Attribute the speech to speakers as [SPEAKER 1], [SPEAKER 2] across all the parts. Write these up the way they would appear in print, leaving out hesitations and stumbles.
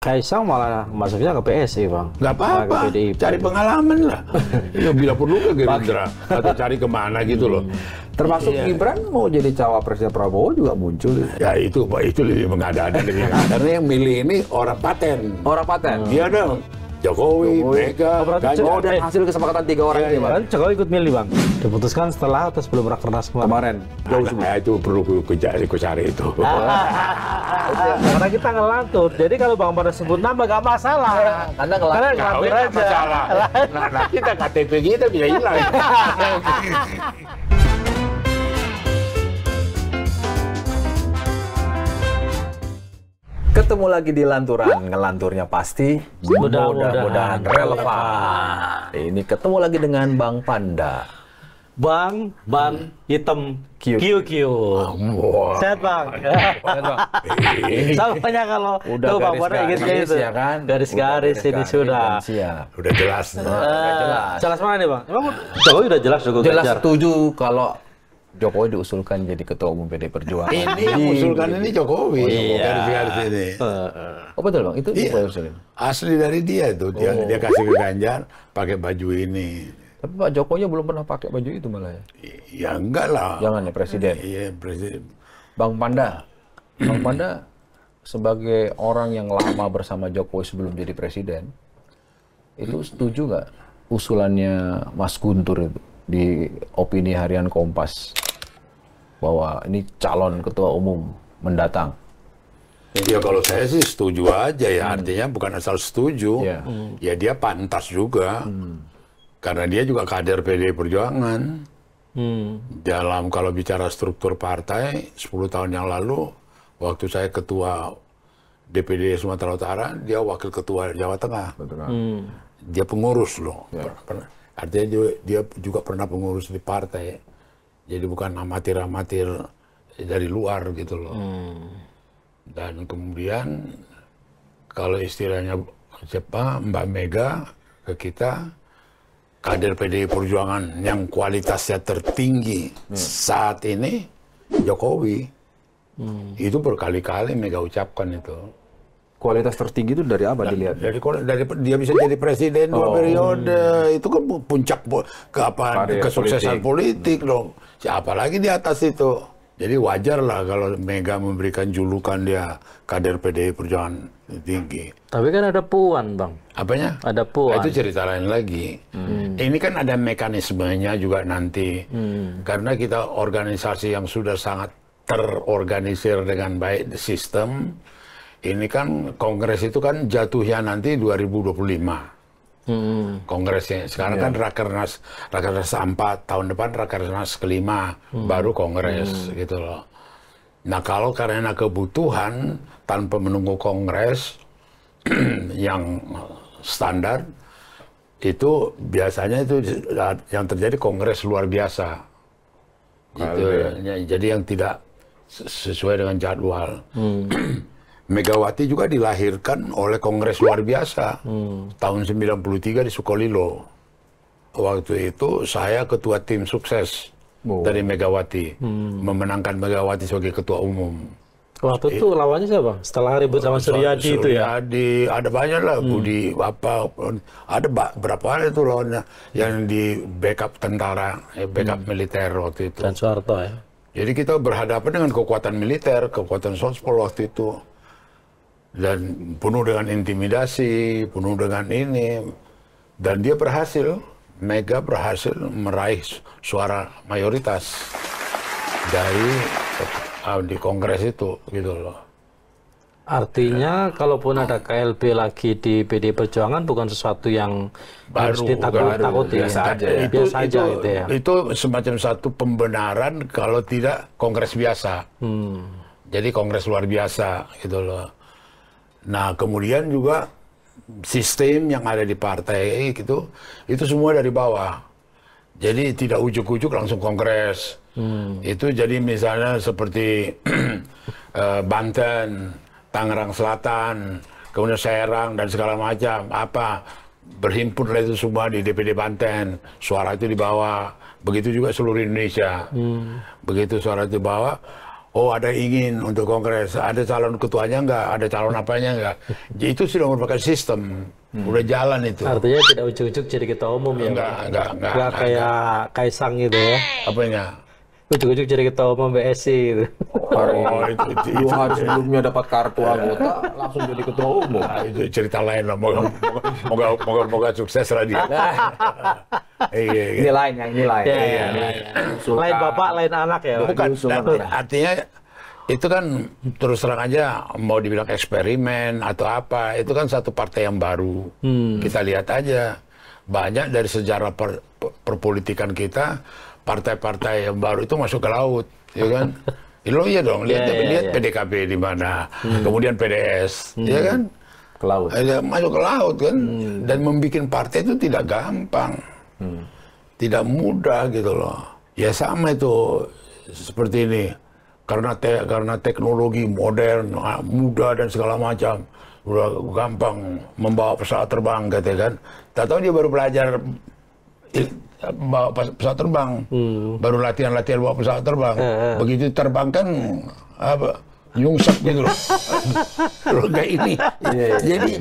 [SPEAKER 1] Kaisang malah masuknya ke PSI, Bang.
[SPEAKER 2] Nggak apa-apa, cari pengalaman lah. Ya bila perlu ke Gerindra atau cari kemana gitu loh.
[SPEAKER 3] Termasuk Gibran mau jadi cawapresnya Prabowo juga muncul.
[SPEAKER 2] Ya itu lebih mengada-ada, karena yang milih ini orang paten.
[SPEAKER 3] Orang paten.
[SPEAKER 2] Iya dong. Jokowi, Mega,
[SPEAKER 3] Ganjar. Dan hasil kesepakatan 3 orang ini, Bang.
[SPEAKER 1] Kan Jokowi ikut milih, Bang. Diputuskan setelah atau sebelum rakernas kemarin?
[SPEAKER 2] Itu perlu ku cari itu.
[SPEAKER 1] Karena kita ngelantur. Jadi kalau Bang pada sebut nama gak masalah.
[SPEAKER 3] Karena
[SPEAKER 1] ngelantur aja.
[SPEAKER 2] Masalah. Nah, kita KTP kita bisa hilang.
[SPEAKER 3] Ketemu lagi di Lanturan, ngelanturnya pasti mudah-mudahan relevan. Ini ketemu lagi dengan Bang Panda.
[SPEAKER 1] Bang hitam QQ. Sehat, Bang. Samanya kalau
[SPEAKER 3] udah
[SPEAKER 1] tuh Bang Panda gitu
[SPEAKER 3] ya kan?
[SPEAKER 1] Garis-garis ini sudah.
[SPEAKER 2] Udah jelas.
[SPEAKER 1] Jelas mana nih, Bang? Emang Jokowi udah jelas
[SPEAKER 3] Jelas setuju kalau Jokowi diusulkan jadi ketua umum PD Perjuangan.
[SPEAKER 2] Ini yang usulkan ini Jokowi. Garis-garis ini.
[SPEAKER 3] Oh betul, Bang, itu Jokowi usulin.
[SPEAKER 2] Asli dari dia itu. Dia kasih ke Ganjar pakai baju ini.
[SPEAKER 3] Tapi Pak Jokowi belum pernah pakai baju itu malah ya.
[SPEAKER 2] Ya enggak lah.
[SPEAKER 3] Jangan ya Presiden.
[SPEAKER 2] Iya, Presiden.
[SPEAKER 3] Bang Panda sebagai orang yang lama bersama Jokowi sebelum jadi presiden, itu setuju nggak usulannya Mas Guntur itu di opini harian Kompas bahwa ini calon ketua umum mendatang?
[SPEAKER 2] Ya kalau saya sih setuju aja ya, artinya bukan asal setuju, ya dia pantas juga, karena dia juga kader PDI Perjuangan. Dalam kalau bicara struktur partai, 10 tahun yang lalu, waktu saya ketua DPD Sumatera Utara, dia wakil ketua Jawa Tengah. Dia pengurus loh. Artinya dia juga pernah pengurus di partai. Jadi bukan amatir-amatir dari luar gitu loh. Dan kemudian kalau istilahnya Mbak Mega ke kita, kader PDI Perjuangan yang kualitasnya tertinggi saat ini Jokowi. Itu berkali-kali Mega ucapkan itu.
[SPEAKER 3] Kualitas tertinggi itu dari apa dilihat?
[SPEAKER 2] Dari dia bisa jadi presiden 2 periode, itu kan puncak kesuksesan politik dong. Siapa lagi di atas itu? Jadi wajar lah kalau Mega memberikan julukan dia kader PDI Perjuangan tinggi.
[SPEAKER 1] Tapi kan ada Puan, Bang.
[SPEAKER 2] Apanya?
[SPEAKER 1] Ada Puan.
[SPEAKER 2] Itu cerita lain lagi. Ini kan ada mekanismenya juga nanti. Karena kita organisasi yang sudah sangat terorganisir dengan baik sistem. Ini kan kongres itu kan jatuhnya nanti 2025. Kongresnya sekarang kan rakernas 4, tahun depan rakernas kelima, baru kongres gitu loh. Nah kalau karena kebutuhan tanpa menunggu kongres yang standar, itu biasanya itu yang terjadi kongres luar biasa gitu. Jadi yang tidak sesuai dengan jadwal. Megawati juga dilahirkan oleh Kongres luar biasa tahun 93 di Sukolilo. Waktu itu saya ketua tim sukses dari Megawati, memenangkan Megawati sebagai ketua umum.
[SPEAKER 1] Waktu itu lawannya siapa? Setelah ribut sama Suryadi itu ya?
[SPEAKER 2] Suryadi, ada banyak lah, Budi, ada berapa itu lawannya yang di backup tentara, backup militer waktu itu.
[SPEAKER 1] Dan Soeharto ya?
[SPEAKER 2] Jadi kita berhadapan dengan kekuatan militer, kekuatan Sospol waktu itu. Dan penuh dengan intimidasi, penuh dengan ini. Dan dia berhasil, Mega berhasil meraih suara mayoritas dari di Kongres itu, gitu loh.
[SPEAKER 1] Artinya, kalaupun ada KLB lagi di PD Perjuangan bukan sesuatu yang harus ditakut-takuti.
[SPEAKER 3] Biasa aja ya.
[SPEAKER 1] Biasa aja gitu ya.
[SPEAKER 2] Itu semacam satu pembenaran kalau tidak Kongres biasa. Jadi Kongres luar biasa, gitu loh. Nah, kemudian juga sistem yang ada di partai itu semua dari bawah. Jadi tidak ujuk-ujuk langsung Kongres. Itu jadi misalnya seperti Banten, Tangerang Selatan, kemudian Serang dan segala macam. Berhimpunlah itu semua di DPD Banten. Suara itu dibawa. Begitu juga seluruh Indonesia. Begitu suara itu dibawa, oh ada ingin untuk kongres, ada calon ketuanya enggak, ada calon apanya enggak. Jadi itu sudah merupakan sistem, udah jalan itu.
[SPEAKER 1] Artinya tidak ujuk-ujuk jadi ketua umum ya? Enggak kayak Kaisang gitu ya?
[SPEAKER 2] Apanya?
[SPEAKER 1] Ujuk-ujuk jadi ketua umum BSI gitu.
[SPEAKER 3] Oh, itu 2 hari sebelumnya dapat kartu anggota, langsung jadi ketua umum.
[SPEAKER 2] Nah, itu cerita lain lah, moga sukses lah dia.
[SPEAKER 3] Ini lain, yang ini lain.
[SPEAKER 1] Lain bapak, lain anak ya?
[SPEAKER 2] Bukan, artinya itu kan terus terang aja mau dibilang eksperimen atau apa, itu kan satu partai yang baru. Kita lihat aja, banyak dari sejarah perpolitikan kita, partai-partai yang baru itu masuk ke laut, ya kan? Lo iya dong, lihat PDKB di mana, kemudian PDS, ya kan?
[SPEAKER 3] Ke laut.
[SPEAKER 2] Masuk ke laut kan, dan membuat partai itu tidak gampang, tidak mudah gitu loh. Ya sama itu seperti ini, karena teknologi modern, mudah dan segala macam, udah gampang membawa pesawat terbang, gitu kan? Tak tahu dia baru belajar bawa pesawat terbang, baru latihan bawa pesawat terbang. Begitu terbang kan apa nyungsep gitu loh. Kayak ini.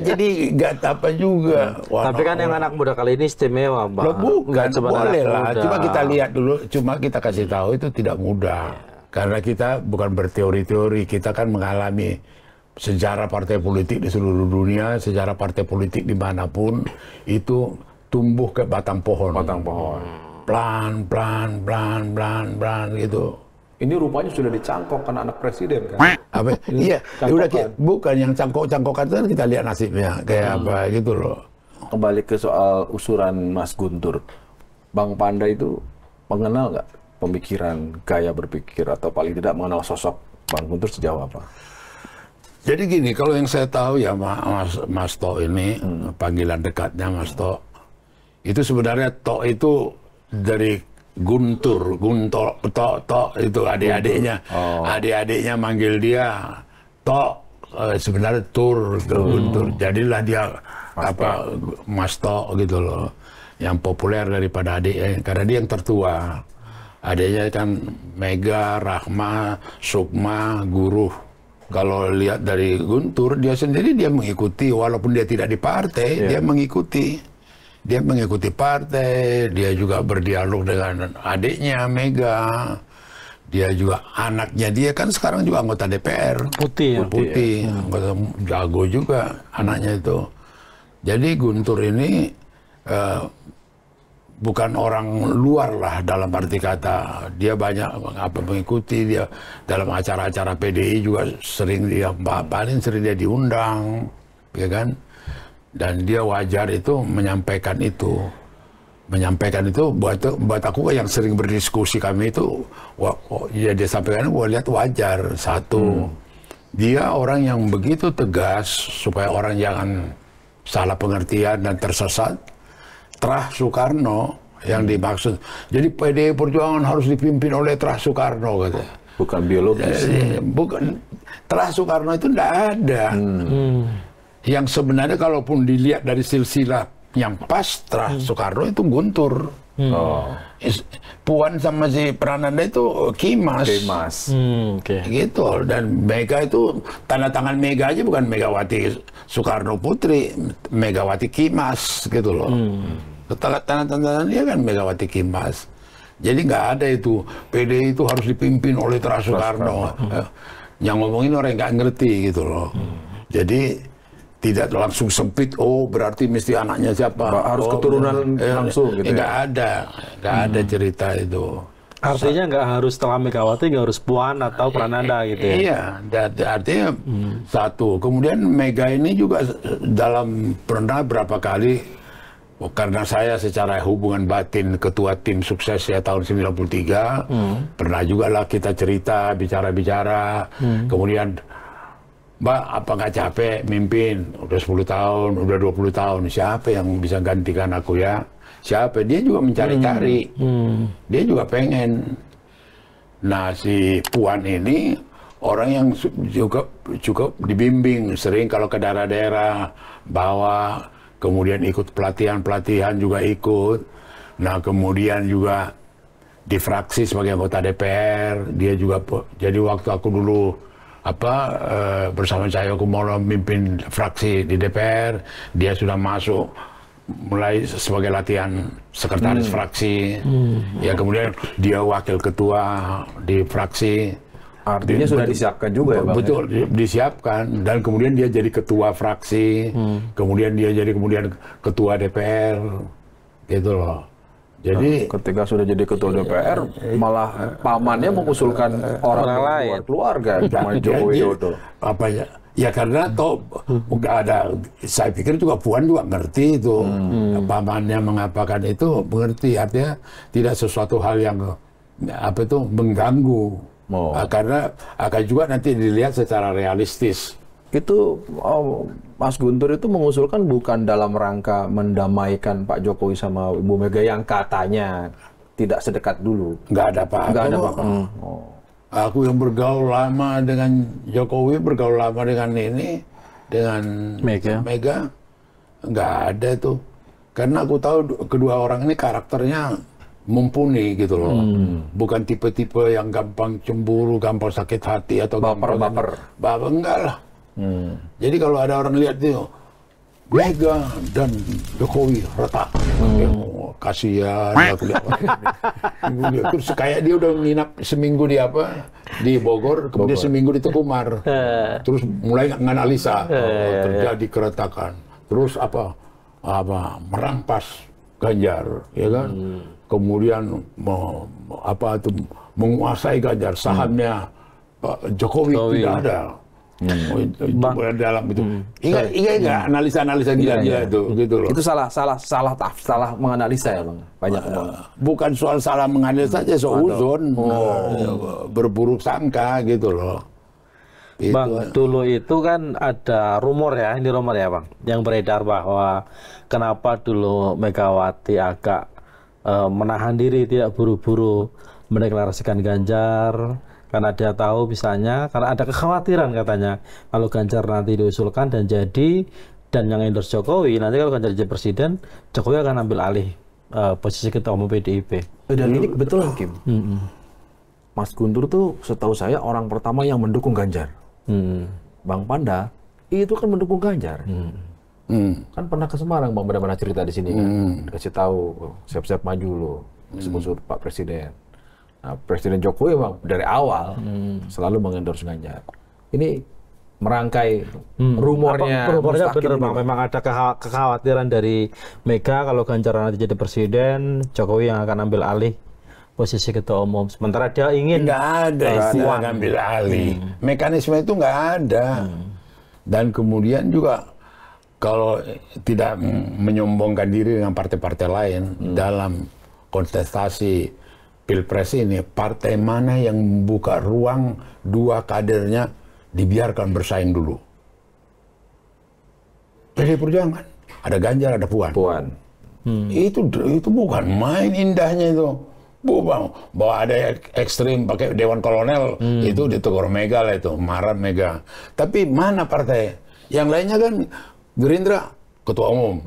[SPEAKER 2] Jadi nggak apa juga.
[SPEAKER 1] Tapi kan yang anak muda kali ini istimewa, Bang.
[SPEAKER 2] Bukan, boleh lah. Cuma kita lihat dulu, cuma kita kasih tahu itu tidak mudah. Karena kita bukan berteori-teori, kita kan mengalami sejarah partai politik di seluruh dunia, sejarah partai politik dimanapun itu tumbuh ke batang pohon. Pelan gitu.
[SPEAKER 3] Ini rupanya sudah dicangkokkan anak presiden kan?
[SPEAKER 2] Apa? Iya, udah bukan yang cangkok-cangkokan kan kita lihat nasibnya kayak apa gitu loh.
[SPEAKER 3] Kembali ke soal usuran Mas Guntur. Bang Panda itu mengenal nggak pemikiran, gaya berpikir, atau paling tidak mengenal sosok Bang Guntur sejauh apa?
[SPEAKER 2] Jadi gini, kalau yang saya tahu ya Mas To ini, panggilan dekatnya Mas To, itu sebenarnya To itu dari Guntur, To itu adik-adiknya. Adik-adiknya manggil dia To, sebenarnya Tur, Guntur. Jadilah dia Mas To gitu loh. Yang populer daripada adiknya, karena dia yang tertua. Adiknya kan Mega, Rahma, Sukma, Guru. Kalau lihat dari Guntur, dia sendiri dia mengikuti, walaupun dia tidak di partai, dia mengikuti. Dia mengikuti partai, dia juga berdialog dengan adiknya Mega. Dia juga, anaknya dia kan sekarang juga anggota DPR. Putih, anggota jago juga anaknya itu. Jadi Guntur ini bukan orang luar lah dalam arti kata. Dia banyak mengikuti, dia dalam acara-acara PDI juga paling sering dia diundang, ya kan? Dan dia wajar itu menyampaikan itu. Menyampaikan itu buat aku yang sering berdiskusi kami itu, ya dia sampaikan, gue lihat wajar. Satu, dia orang yang begitu tegas supaya orang jangan salah pengertian dan tersesat. Terah Soekarno yang dimaksud. Jadi PDI Perjuangan harus dipimpin oleh Terah Soekarno, katanya.
[SPEAKER 3] Bukan biologis.
[SPEAKER 2] Bukan. Terah Soekarno itu tidak ada. Yang sebenarnya kalaupun dilihat dari silsilah yang pas, Terah Soekarno itu Guntur. Puan sama si Prananda itu Kimas. Gitu. Dan Mega itu, tanda tangan Mega aja bukan Megawati Soekarno Putri, Megawati Kimas gitu loh. Tanda tangan dia kan Megawati Kimas. Jadi nggak ada itu PDI itu harus dipimpin oleh Terah Soekarno. Yang ngomongin orang yang nggak ngerti gitu loh. Jadi tidak langsung sempit, berarti mesti anaknya siapa,
[SPEAKER 3] harus keturunan langsung gitu.
[SPEAKER 2] Nggak ada cerita itu.
[SPEAKER 1] Artinya nggak harus setelah Megawati, nggak harus Puan atau Prananda gitu ya? Iya,
[SPEAKER 2] artinya satu. Kemudian Mega ini juga pernah berapa kali, karena saya secara hubungan batin ketua tim sukses ya tahun 93, pernah juga lah kita cerita, bicara-bicara, kemudian Mbak, apa nggak capek mimpin? Udah 10 tahun, udah 20 tahun. Siapa yang bisa gantikan aku ya? Siapa? Dia juga mencari-cari. Dia juga pengen. Nah, si Puan ini orang yang juga dibimbing. Sering kalau ke daerah-daerah, bawa. Kemudian ikut pelatihan-pelatihan juga ikut. Nah, kemudian juga di fraksi sebagai anggota DPR. Dia juga jadi waktu aku dulu bersama Cahyokumolo memimpin fraksi di DPR, dia sudah masuk mulai sebagai latihan sekretaris fraksi. Ya kemudian dia wakil ketua di fraksi.
[SPEAKER 3] Artinya sudah disiapkan juga ya Bang?
[SPEAKER 2] Betul, disiapkan. Dan kemudian dia jadi ketua fraksi, kemudian dia jadi ketua DPR, gitu loh. Jadi
[SPEAKER 3] ketika sudah jadi ketua DPR, malah pamannya mengusulkan orang lain, keluarga, cuma Joko Widodo.
[SPEAKER 2] Apa ya? Ya karena nggak ada. Saya pikir juga Puan juga ngerti itu, pamannya mengatakan itu mengerti. Artinya tidak sesuatu hal yang mengganggu. Karena akan juga nanti dilihat secara realistis.
[SPEAKER 3] Itu Mas Guntur itu mengusulkan bukan dalam rangka mendamaikan Pak Jokowi sama Ibu Mega yang katanya tidak sedekat dulu.
[SPEAKER 2] Nggak ada apa-apa.
[SPEAKER 3] Nggak ada apa-apa.
[SPEAKER 2] Aku yang bergaul lama dengan Jokowi, bergaul lama dengan Mega, nggak ada tuh. Karena aku tahu kedua orang ini karakternya mumpuni gitu loh. Bukan tipe-tipe yang gampang cemburu, gampang sakit hati atau
[SPEAKER 3] baper.
[SPEAKER 2] Enggak lah. Jadi kalau ada orang lihat itu Mega dan Jokowi retak, kasihan aku lihat. Terus kayak dia udah nginap seminggu di Bogor, kemudian seminggu di Tekumar, terus mulai nganalisa terjadi keretakan, terus merampas Ganjar, ya kan? Kemudian menguasai Ganjar, sahamnya Jokowi tidak ada. Dalam itu, ingat analisa-analisa gila-gila itu, gitu loh.
[SPEAKER 3] Itu salah menganalisa ya Bang. Banyak
[SPEAKER 2] bukan soal salah menganalisa saja, seuzon, berburuk sangka gitu loh.
[SPEAKER 1] Bang, dulu itu kan ada rumor ya, ini rumor ya Bang, yang beredar bahwa kenapa dulu Megawati agak menahan diri, tidak buru-buru mendeklarasikan Ganjar. Karena dia tahu misalnya, karena ada kekhawatiran katanya kalau Ganjar nanti diusulkan dan yang endorse Jokowi, nanti kalau Ganjar jadi presiden, Jokowi akan ambil alih posisi ketua umum PDIP.
[SPEAKER 3] Dan ini kebetulan Kim, Mas Guntur tuh setahu saya orang pertama yang mendukung Ganjar. Bang Panda itu kan mendukung Ganjar. Kan pernah ke Semarang Bang Panda pernah cerita di sini kan, dikasih tahu siap-siap maju loh, sebut Pak Presiden. Nah, Presiden Jokowi memang dari awal selalu mengendorse Ganjar. Ini merangkai rumornya
[SPEAKER 1] benar Bang, memang ada kekhawatiran dari Mega kalau Ganjar nanti jadi presiden, Jokowi yang akan ambil alih posisi ketua umum. Sementara dia ingin
[SPEAKER 2] nggak ada istilah ngambil alih. Mekanisme itu nggak ada. Dan kemudian juga kalau tidak menyombongkan diri dengan partai-partai lain dalam kontestasi Pilpres ini, partai mana yang membuka ruang dua kadernya dibiarkan bersaing dulu? PDI Perjuangan. Ada Ganjar, ada Puan. Itu bukan main indahnya itu. Bahwa ada ekstrim pakai Dewan Kolonel, itu ditegur Mega lah itu, marah Mega. Tapi mana partai? Yang lainnya kan Gerindra, ketua umum,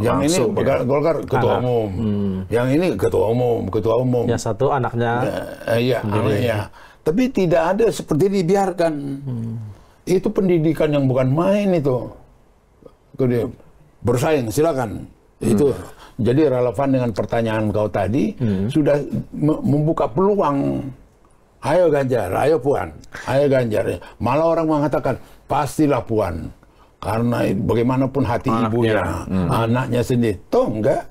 [SPEAKER 2] yang ini Golkar ketua umum, yang ini ketua umum.
[SPEAKER 1] Yang satu anaknya,
[SPEAKER 2] iya anaknya. Tapi tidak ada seperti dibiarkan. Itu pendidikan yang bukan main itu. Bersaing, silakan. Itu jadi relevan dengan pertanyaan kau tadi, sudah membuka peluang. Ayo Ganjar, ayo Puan, ayo Ganjar. Malah orang mengatakan pastilah Puan. Karena bagaimanapun hati ibunya, anaknya sendiri. Toh enggak.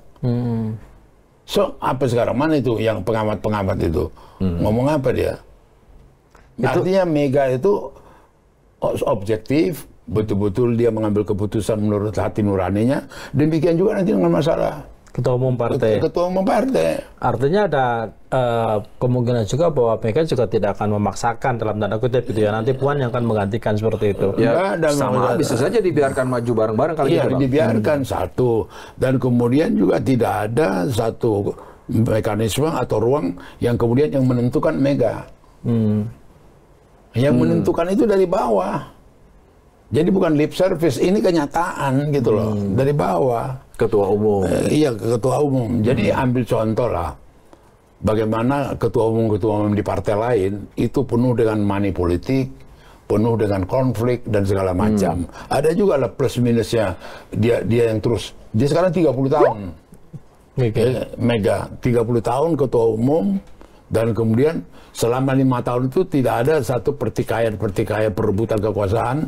[SPEAKER 2] So, apa sekarang? Mana itu yang pengamat-pengamat itu? Ngomong apa dia? Artinya Mega itu objektif, betul-betul dia mengambil keputusan menurut hati nuraninya. Demikian juga nanti dengan masalah
[SPEAKER 1] ketua umum partai.
[SPEAKER 2] Ketua umum partai.
[SPEAKER 1] Artinya ada kemungkinan juga bahwa Mega juga tidak akan memaksakan dalam tanda kutip gitu ya. Nanti Puan yang akan menggantikan seperti itu.
[SPEAKER 3] Ya, sama bisa saja dibiarkan maju bareng-bareng kalau
[SPEAKER 2] gitu.
[SPEAKER 3] Bang.
[SPEAKER 2] Dibiarkan satu. Dan kemudian juga tidak ada satu mekanisme atau ruang yang kemudian yang menentukan Mega. Yang menentukan itu dari bawah. Jadi bukan lip service, ini kenyataan gitu loh, dari bawah.
[SPEAKER 3] Ketua umum.
[SPEAKER 2] Iya, ketua umum. Jadi ambil contoh lah. bagaimana ketua umum di partai lain itu penuh dengan money politik, penuh dengan konflik dan segala macam. Ada juga lah plus minusnya. Dia yang terus, dia sekarang 30 tahun. Mega 30 tahun ketua umum, dan kemudian selama 5 tahun itu tidak ada satu pertikaian perebutan kekuasaan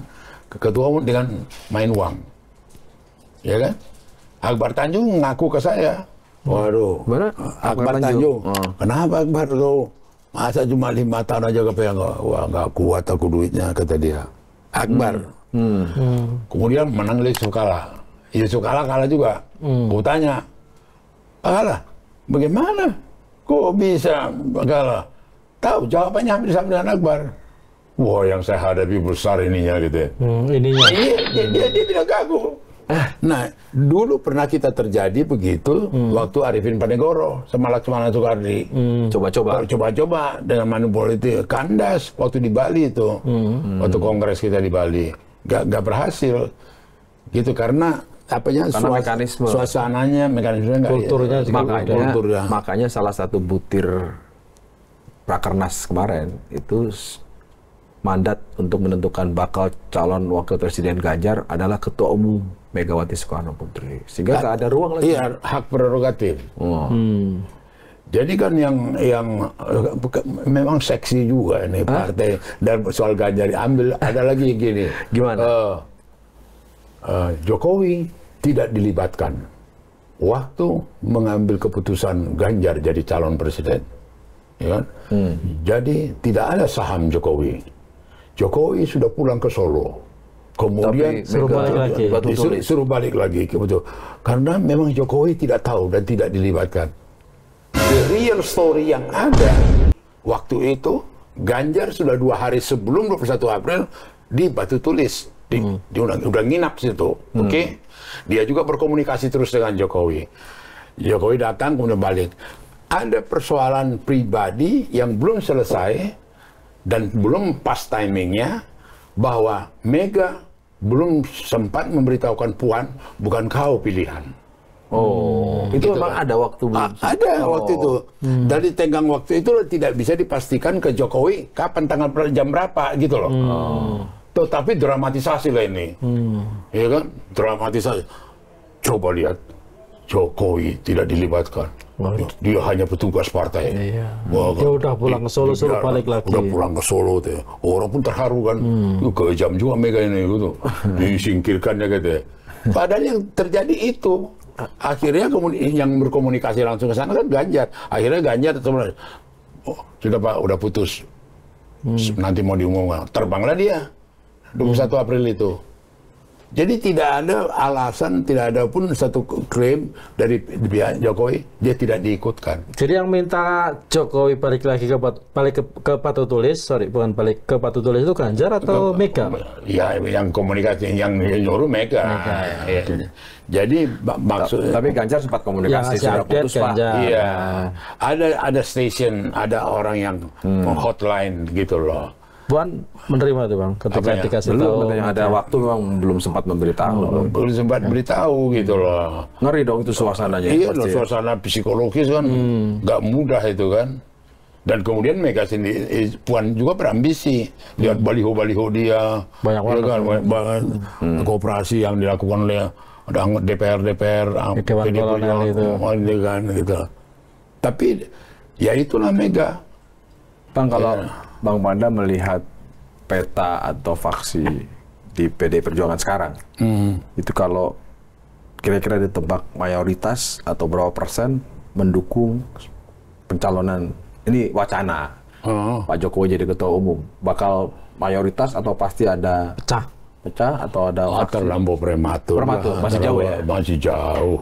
[SPEAKER 2] ketua umum dengan main uang. Ya kan? Akbar Tanjung ngaku ke saya, waduh, Akbar Tanjung, kenapa Akbar lo masa cuma 5 tahun aja kepengen, wah nggak kuat aku duitnya, kata dia. Akbar. Kemudian menang Yusuf Kala. Yusuf Kala kalah juga. Gue tanya, kalah, bagaimana? Kok bisa kalah? Tahu jawabannya hampir sama dengan Akbar. Wah, yang saya hadapi besar ininya gitu.
[SPEAKER 1] Ininya.
[SPEAKER 2] Dia bilang ke aku. Nah, dulu pernah kita terjadi begitu waktu Arifin Panegoro sama Laksmana Soekardi. Coba-coba dengan manipulasi kandas waktu di Bali itu. Waktu kongres kita di Bali. Gak berhasil. Gitu karena suasananya, mekanismenya,
[SPEAKER 1] kulturnya
[SPEAKER 3] juga makanya salah satu butir Rakernas kemarin itu mandat untuk menentukan bakal calon wakil presiden Ganjar adalah ketua umum Megawati Soekarno Putri, sehingga nggak ada ruang lagi.
[SPEAKER 2] Iya, hak prerogatif. Jadi kan yang memang seksi juga nih partai, dan soal Ganjar diambil. Ada lagi gini.
[SPEAKER 3] Gimana?
[SPEAKER 2] Jokowi tidak dilibatkan waktu mengambil keputusan Ganjar jadi calon presiden, ya kan? Jadi tidak ada saham Jokowi. Jokowi sudah pulang ke Solo, kemudian suruh balik lagi, betul. Karena memang Jokowi tidak tahu dan tidak dilibatkan. The real story yang ada waktu itu, Ganjar sudah 2 hari sebelum 21 April di Batu Tulis. Dia udah nginap situ, oke? Dia juga berkomunikasi terus dengan Jokowi. Jokowi datang kemudian balik. Ada persoalan pribadi yang belum selesai dan belum pas timingnya, bahwa Mega belum sempat memberitahukan Puan, bukan kau pilihan.
[SPEAKER 3] Itu gitu memang kan? Ada waktu belum?
[SPEAKER 2] Ada waktu itu. Dari tenggang waktu itu tidak bisa dipastikan ke Jokowi kapan, tanggal jam berapa gitu loh. Tapi dramatisasi lah ini, ya kan? Dramatisasi. Coba lihat, Jokowi tidak dilibatkan. Dia hanya petugas partai.
[SPEAKER 1] Dia udah pulang ke Solo, suruh balik lagi.
[SPEAKER 2] Udah pulang ke Solo, orang pun terharu kan. Kejam juga Mega ini, gitu. Disingkirkannya gitu. Padahal yang terjadi itu, akhirnya kemudian yang berkomunikasi langsung ke sana kan Ganjar. Akhirnya Ganjar sudah Pak, udah putus. Nanti mau diumumkan. Terbanglah dia. 21 April itu. Jadi tidak ada alasan, tidak ada pun satu klaim dari pihak Jokowi, dia tidak diikutkan.
[SPEAKER 1] Jadi yang minta Jokowi balik lagi ke Batu Tulis, bukan balik ke Batu Tulis itu Ganjar atau Mega?
[SPEAKER 2] Ya, yang komunikasi, yang nyuruh Mega. Ya. Jadi maksud.
[SPEAKER 3] Tapi Ganjar sempat komunikasi secara putus, Pak.
[SPEAKER 2] Iya. Ada station, ada orang yang hotline gitu loh.
[SPEAKER 1] Puan menerima tuh Bang, ketika dikasih tahu.
[SPEAKER 3] Ada waktu memang belum sempat memberitahu.
[SPEAKER 2] Belum sempat beritahu gitu loh.
[SPEAKER 3] Ngeri dong itu suasananya.
[SPEAKER 2] Iya, suasana psikologis kan nggak mudah itu kan. Dan kemudian Mega sendiri, Puan juga berambisi. Lihat baliho-baliho dia.
[SPEAKER 1] Banyak
[SPEAKER 2] banget. Kooperasi yang dilakukan oleh DPR,
[SPEAKER 1] Dewan Kolonel itu.
[SPEAKER 2] Kan, gitu. Tapi ya itulah Mega.
[SPEAKER 3] Bang, kalau Bang Panda melihat peta atau faksi di PD Perjuangan sekarang, itu kalau kira-kira ditebak mayoritas atau berapa persen mendukung pencalonan, ini wacana Pak Jokowi jadi ketua umum, bakal mayoritas atau pasti ada pecah atau ada
[SPEAKER 2] terlampau prematur,
[SPEAKER 3] masih jauh ya?
[SPEAKER 2] Masih jauh.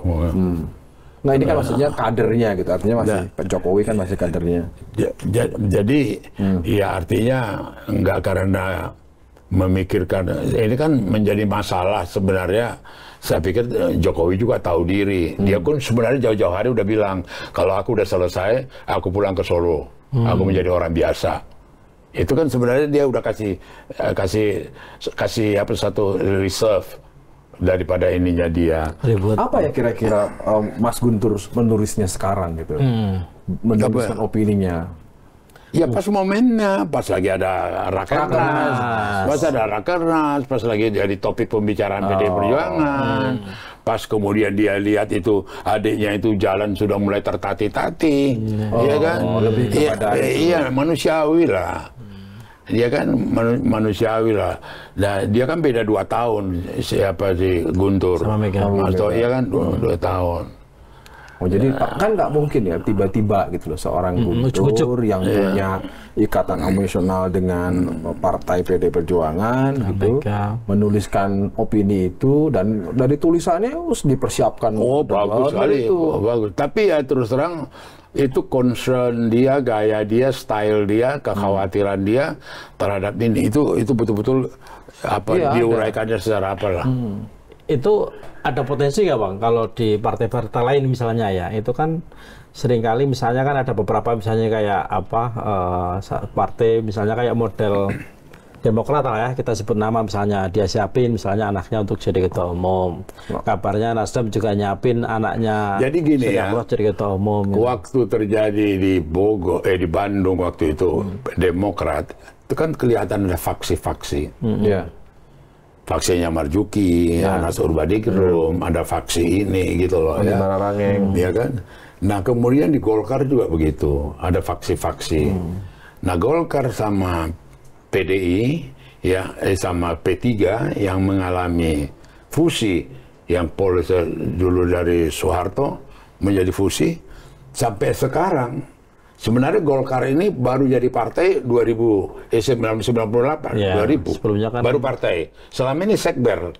[SPEAKER 3] Nah ini kan maksudnya kadernya gitu, artinya masih Pak Jokowi kan masih kadernya.
[SPEAKER 2] Jadi ya artinya nggak karena memikirkan, ini kan menjadi masalah sebenarnya. Saya pikir Jokowi juga tahu diri. Dia pun sebenarnya jauh-jauh hari udah bilang, kalau aku udah selesai, aku pulang ke Solo, aku menjadi orang biasa. Itu kan sebenarnya dia udah kasih apa satu reserve daripada ininya dia.
[SPEAKER 1] Ribut.
[SPEAKER 3] Apa ya kira-kira Mas Guntur menulisnya sekarang gitu? Menuliskan opininya.
[SPEAKER 2] Ya pas momennya, pas lagi ada rakernas, pas lagi jadi topik pembicaraan PDI Perjuangan, pas kemudian dia lihat itu adiknya itu jalan sudah mulai tertati-tati, ya kan?
[SPEAKER 3] Lebih kepada
[SPEAKER 2] iya manusiawi lah. Dia kan manusiawi lah. Nah, dia kan beda 2 tahun siapa si Guntur.
[SPEAKER 1] Sama Megawati.
[SPEAKER 2] Iya kan 2 tahun.
[SPEAKER 3] Oh jadi kan nggak mungkin ya tiba-tiba gitu loh seorang Guntur yang punya ikatan emosional dengan partai PD Perjuangan gitu menuliskan opini itu dan dari tulisannya harus dipersiapkan.
[SPEAKER 2] Oh bagus sekali itu. Oh, bagus. Tapi ya terus terang itu concern dia, gaya dia, style dia, kekhawatiran dia terhadap ini itu betul-betul apa diuraikannya secara apalah.
[SPEAKER 1] Itu ada potensi nggak Bang kalau di partai-partai lain misalnya ya, itu kan seringkali misalnya kan ada beberapa misalnya kayak apa partai misalnya kayak model Demokrat lah ya, kita sebut nama misalnya dia siapin misalnya anaknya untuk jadi ketua umum, kabarnya Nasdem juga nyiapin anaknya
[SPEAKER 2] jadi gini ya,
[SPEAKER 1] jadi ketua umum gitu.
[SPEAKER 2] Waktu terjadi di di Bandung waktu itu Demokrat itu kan kelihatan ada faksi-faksi. Faksinya Marzuki, Anas Urbaningrum, ada faksi ini gitu loh ya. Ya kan? Nah, kemudian di Golkar juga begitu, ada faksi-faksi. Nah, Golkar sama PDI ya sama P3 yang mengalami fusi yang polis dulu dari Soeharto menjadi fusi sampai sekarang. Sebenarnya Golkar ini baru jadi partai 1998, 2000.
[SPEAKER 1] Sebelumnya kan
[SPEAKER 2] baru partai. Selama ini sekber.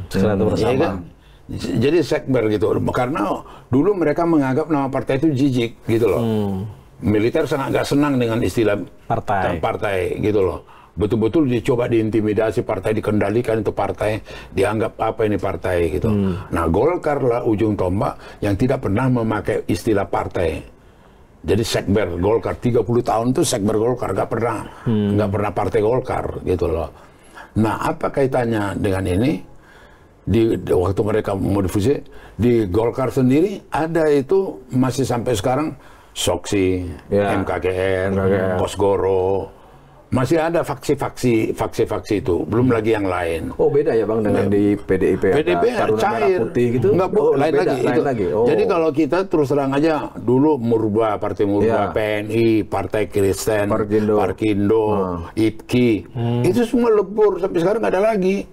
[SPEAKER 1] bersama.
[SPEAKER 2] Ya kan? Jadi sekber gitu. Karena dulu mereka menganggap nama partai itu jijik gitu loh. Militer sangat nggak senang dengan istilah partai gitu loh. Betul-betul dicoba diintimidasi, partai dikendalikan itu partai, dianggap apa ini partai gitu. Nah, Golkar lah ujung tombak yang tidak pernah memakai istilah partai. Jadi sekber Golkar 30 tahun itu sekber Golkar nggak pernah partai Golkar gitu loh. Nah, apa kaitannya dengan ini? Di waktu mereka mau difusi di Golkar sendiri ada itu masih sampai sekarang Soksi, MKGR, Kosgoro. Masih ada faksi-faksi itu, belum lagi yang lain.
[SPEAKER 3] Oh beda ya Bang dengan di PDIP
[SPEAKER 2] cair
[SPEAKER 3] gitu.
[SPEAKER 2] Enggak, lain lagi. Jadi kalau kita terus terang aja dulu Murba, Partai Murba, PNI, Partai Kristen, Parkindo, IPKI, itu semua lebur sampai sekarang nggak ada lagi.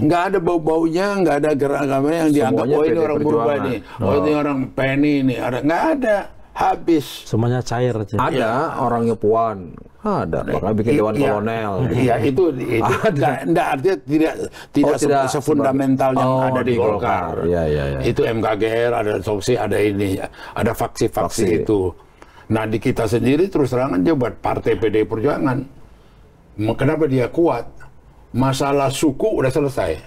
[SPEAKER 2] Nggak ada bau-baunya, nggak ada gerakannya yang dianggap oh ini orang Murba nih, oh ini orang PNI ini, nggak ada. Habis.
[SPEAKER 1] Semuanya cair aja.
[SPEAKER 3] Ada orangnya Puan. Ada, makanya bikin Dewan Kolonel.
[SPEAKER 2] Iya, itu enggak artinya tidak sefundamental yang ada di Golkar.
[SPEAKER 3] Iya.
[SPEAKER 2] Itu MKGR, ada Soksi, ada ini, ada faksi-faksi itu. Nah, di kita sendiri terus terangan dia buat partai PDI Perjuangan. Kenapa dia kuat? Masalah suku udah selesai.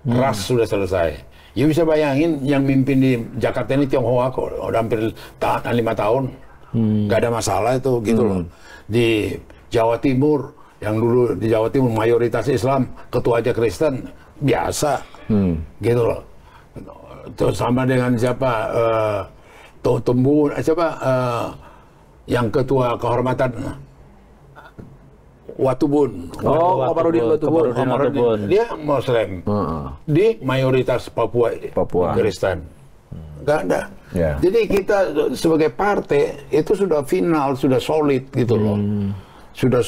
[SPEAKER 2] Ras sudah selesai. Ya bisa bayangin yang mimpin di Jakarta ini Tionghoa kok udah hampir 5 tahun. Nggak ada masalah itu gitu loh. Di Jawa Timur yang dulu di Jawa Timur mayoritas Islam, ketua aja Kristen, biasa. Gitu loh. Terus sama dengan siapa yang ketua kehormatan Watubun.
[SPEAKER 3] Kamarudin Watubun.
[SPEAKER 2] Dia Muslim. Di mayoritas Papua. Kristen. Nggak ada. Jadi kita sebagai partai itu sudah final, sudah solid gitu loh. Sudah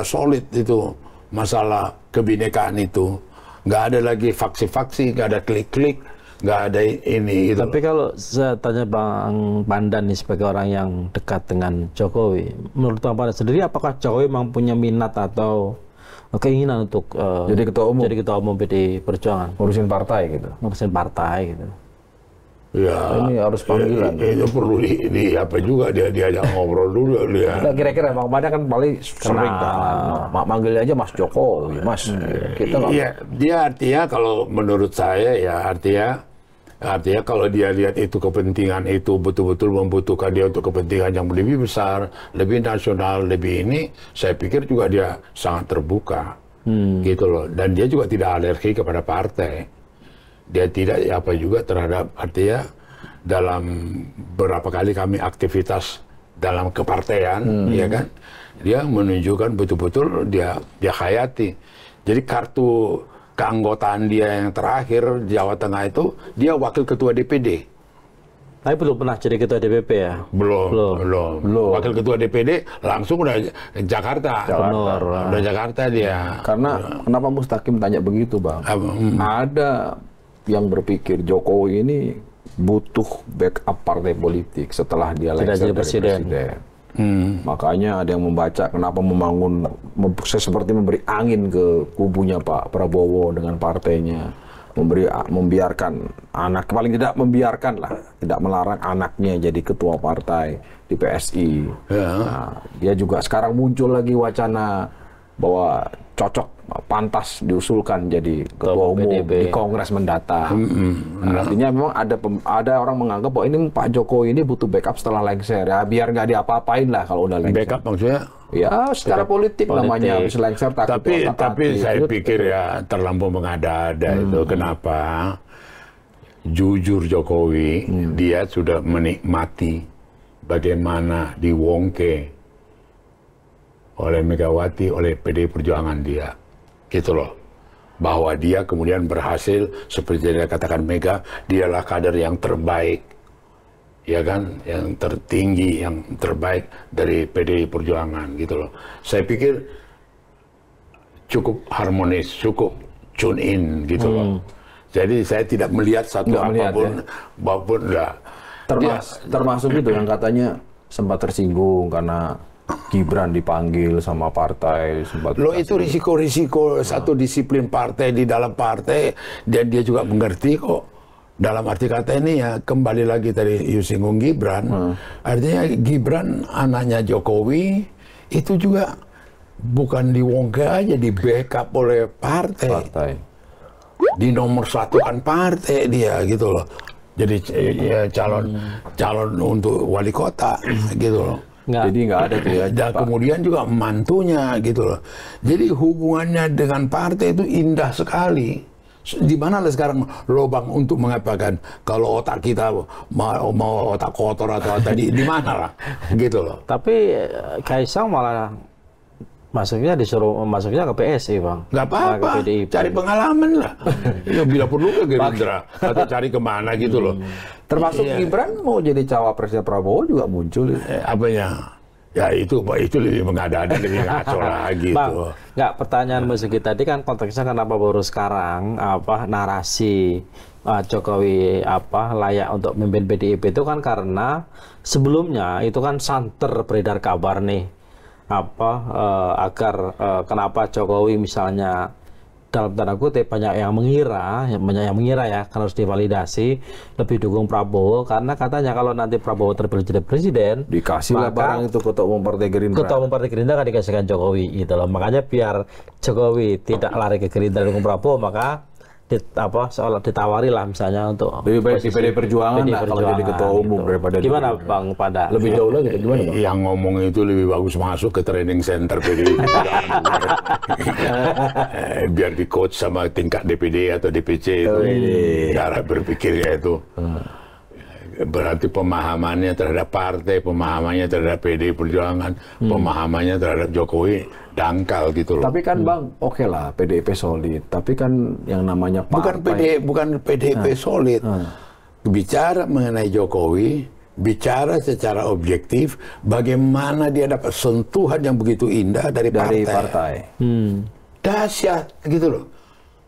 [SPEAKER 2] solid itu masalah kebinekaan itu. Nggak ada lagi faksi-faksi, nggak ada klik-klik. Nggak ada ini gitu.
[SPEAKER 1] Tapi kalau saya tanya Bang Pandan nih sebagai orang yang dekat dengan Jokowi, menurut Bang Pandan sendiri apakah Jokowi memang punya minat atau keinginan untuk jadi ketua umum PDI Perjuangan,
[SPEAKER 3] ngurusin partai
[SPEAKER 1] gitu?
[SPEAKER 2] Ya,
[SPEAKER 3] ini harus panggilan.
[SPEAKER 2] Itu perlu di apa juga diajak ngobrol dulu dia.
[SPEAKER 3] Nah, kira-kira Bang Pandan kan paling sering manggil aja Mas Jokowi, Mas. Kita nggak.
[SPEAKER 2] Iya, dia artinya kalau menurut saya ya artinya kalau dia lihat itu kepentingan itu betul-betul membutuhkan dia untuk kepentingan yang lebih besar, lebih nasional, lebih ini, saya pikir juga dia sangat terbuka. gitu loh. Dan dia juga tidak alergi kepada partai. Dia tidak apa juga terhadap, artinya dalam beberapa kali kami aktivitas dalam kepartaian, ya kan, dia menunjukkan betul-betul dia hayati. Jadi kartu keanggotaan dia yang terakhir Jawa Tengah itu dia wakil ketua DPD.
[SPEAKER 1] Tapi belum pernah jadi ketua DPP ya?
[SPEAKER 2] Belum. Wakil ketua DPD langsung udah Jakarta. Udah Jakarta dia.
[SPEAKER 3] Karena kenapa Mustaqim tanya begitu, Bang? Ada yang berpikir Jokowi ini butuh backup partai politik setelah dia lengser dari presiden. Makanya ada yang membaca kenapa seperti memberi angin ke kubunya Pak Prabowo dengan partainya, membiarkan anak, paling tidak membiarkan lah, tidak melarang anaknya jadi ketua partai di PSI. Nah, dia juga sekarang muncul lagi wacana bahwa cocok, pantas diusulkan jadi ketua umum di Kongres mendatang. Artinya memang ada orang menganggap bahwa ini Pak Jokowi ini butuh backup setelah lengser ya, biar nggak diapa-apain lah kalau udah lengser.
[SPEAKER 2] Backup maksudnya?
[SPEAKER 3] Ya secara politik namanya, habis lengser
[SPEAKER 2] tapi saya pikir ya terlampau mengada-ada itu. Kenapa? Jujur Jokowi, dia sudah menikmati bagaimana diwongke oleh Megawati, oleh PDI Perjuangan dia, gitu loh. Bahwa dia kemudian berhasil, seperti dia katakan Mega, dialah kader yang terbaik, ya kan, yang tertinggi, yang terbaik dari PDI Perjuangan, gitu loh. Saya pikir cukup harmonis, cukup tune in, gitu loh. Jadi saya tidak melihat satu apapun enggak.
[SPEAKER 3] Termasuk itu yang katanya sempat tersinggung karena Gibran dipanggil sama partai.
[SPEAKER 2] Loh itu risiko-risiko satu disiplin partai di dalam partai, dan dia juga mengerti kok. Dalam arti kata ini ya, kembali lagi tadi singgung Gibran. Artinya Gibran anaknya Jokowi itu juga bukan diwongke aja, di backup oleh partai. Di nomor satu kan partai dia, gitu loh. Jadi ya, calon untuk wali kota, gitu loh.
[SPEAKER 3] Jadi nggak ada tuh ya.
[SPEAKER 2] Dan kemudian juga mantunya, gitu loh. Jadi hubungannya dengan partai itu indah sekali. Di mana lah sekarang lubang untuk mengatakan kalau otak kita mau otak kotor atau tadi di mana lah, gitu loh.
[SPEAKER 1] Tapi Kaisang malah masuknya ke PSI, Bang.
[SPEAKER 2] Nggak apa-apa, cari pengalaman lah. Ya, bila perlu ke Gerindra atau cari kemana gitu loh.
[SPEAKER 3] Termasuk Gibran mau jadi cawapresnya Prabowo juga muncul.
[SPEAKER 2] Apanya? Ya itu lebih mengada-ada, lebih ngaco lagi.
[SPEAKER 1] Bang, nggak, pertanyaan Mas Sigit tadi kan konteksnya kenapa baru sekarang narasi Jokowi layak untuk memimpin PDIP itu kan karena sebelumnya itu kan santer beredar kabar nih agar kenapa Jokowi misalnya dalam tanda kutip banyak yang mengira ya, kan harus divalidasi lebih dukung Prabowo karena katanya kalau nanti Prabowo terpilih jadi presiden
[SPEAKER 3] dikasih lah barang itu ketua umum partai Gerindra
[SPEAKER 1] kan dikasihkan Jokowi gitu loh. Makanya biar Jokowi tidak lari ke Gerindra dukung Prabowo, maka seolah ditawari lah misalnya untuk
[SPEAKER 3] lebih baik di PD Perjuangan lah kalau jadi ketua umum gitu. Daripada
[SPEAKER 1] gimana Bang pada
[SPEAKER 3] lebih jauh lagi gimana Bang?
[SPEAKER 2] Yang ngomong itu lebih bagus masuk ke training center PD biar di coach sama tingkat DPD atau DPC itu cara berpikirnya itu. Berarti pemahamannya terhadap partai, pemahamannya terhadap PDI Perjuangan, pemahamannya terhadap Jokowi dangkal gitu loh.
[SPEAKER 3] Tapi kan Bang, oke lah PDIP solid, tapi kan yang namanya
[SPEAKER 2] partai bukan PDIP solid. Bicara mengenai Jokowi, bicara secara objektif bagaimana dia dapat sentuhan yang begitu indah dari partai. Dahsyat gitu loh.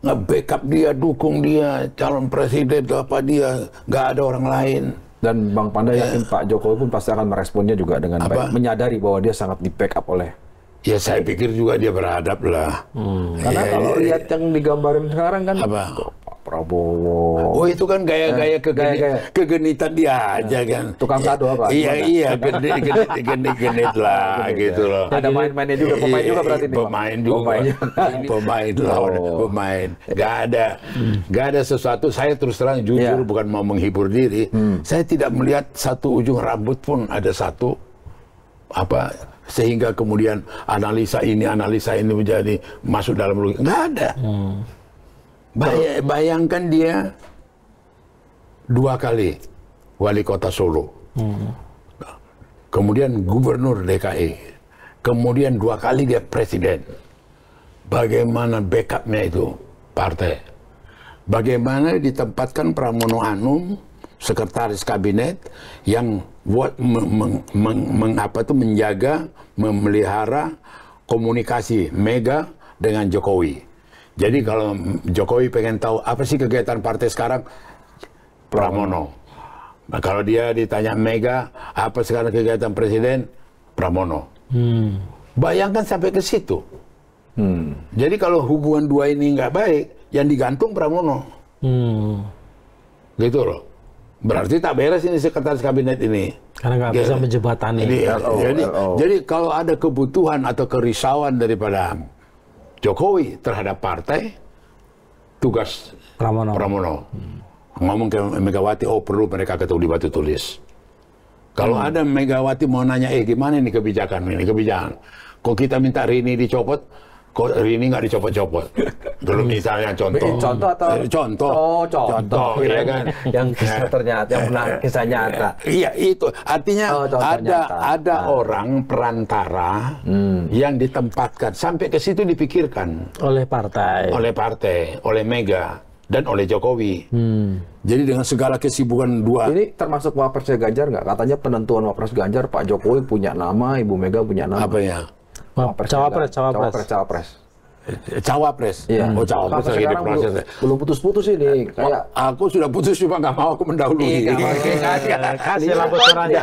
[SPEAKER 2] Nge-backup dia, dukung dia, calon presiden apa dia, nggak ada orang lain.
[SPEAKER 3] Dan Bang Panda yakin Pak Jokowi pun pasti akan meresponnya juga dengan baik, menyadari bahwa dia sangat di-backup oleh.
[SPEAKER 2] Ya saya pikir juga dia beradab lah.
[SPEAKER 3] Karena kalau lihat yang digambarin sekarang kan Pak Prabowo.
[SPEAKER 2] Oh itu kan gaya-gaya kegenitan dia aja kan.
[SPEAKER 3] Tukang kado apa?
[SPEAKER 2] Iya, genit lah gitu loh.
[SPEAKER 3] Ada main-mainnya juga, pemain juga berarti nih.
[SPEAKER 2] Pemain. Gak ada sesuatu. Saya terus terang jujur bukan mau menghibur diri. Saya tidak melihat satu ujung rambut pun ada satu sehingga kemudian analisa ini menjadi masuk dalam logika. Nggak ada. Bayangkan dia 2 kali wali kota Solo, kemudian gubernur DKI, kemudian 2 kali dia presiden. Bagaimana backupnya itu partai? Bagaimana ditempatkan Pramono Anung, sekretaris kabinet yang buat menjaga, memelihara komunikasi Mega dengan Jokowi. Jadi kalau Jokowi pengen tahu apa sih kegiatan partai sekarang, Pramono. Nah, kalau dia ditanya Mega, apa sekarang kegiatan presiden, Pramono. Bayangkan sampai ke situ. Jadi kalau hubungan 2 ini nggak baik, yang digantung Pramono. Gitu loh. Berarti tak beres ini sekretaris kabinet ini.
[SPEAKER 1] Karena nggak bisa menjembatani.
[SPEAKER 2] Jadi kalau ada kebutuhan atau kerisauan daripada Jokowi terhadap partai, tugas Pramono. Ngomong ke Megawati, oh perlu mereka ketemu di batu tulis. Kalau ada Megawati mau nanya, gimana ini kebijakan? Kok kita minta Rini dicopot, kok Rini nggak dicopot-copot? Dulu misalnya contoh. Contoh.
[SPEAKER 3] Oh, contoh.
[SPEAKER 2] Ya kan?
[SPEAKER 3] Yang kisah ternyata, yang pernah kisah nyata.
[SPEAKER 2] Iya, itu. Artinya ada orang perantara yang ditempatkan. Sampai ke situ dipikirkan.
[SPEAKER 1] Oleh partai.
[SPEAKER 2] Oleh Mega. Dan oleh Jokowi. Jadi dengan segala kesibukan 2.
[SPEAKER 3] Ini termasuk Wapresnya Ganjar nggak? Katanya penentuan Wapres Ganjar, Pak Jokowi punya nama, Ibu Mega punya nama.
[SPEAKER 2] Apa ya?
[SPEAKER 3] Cawapres.
[SPEAKER 2] Iya. Oh, cawapres lagi di proses.
[SPEAKER 3] Belum putus-putus ini. Kayak
[SPEAKER 2] aku sudah putus, cuma nggak mau aku mendahului.
[SPEAKER 1] Kasih lampu aja.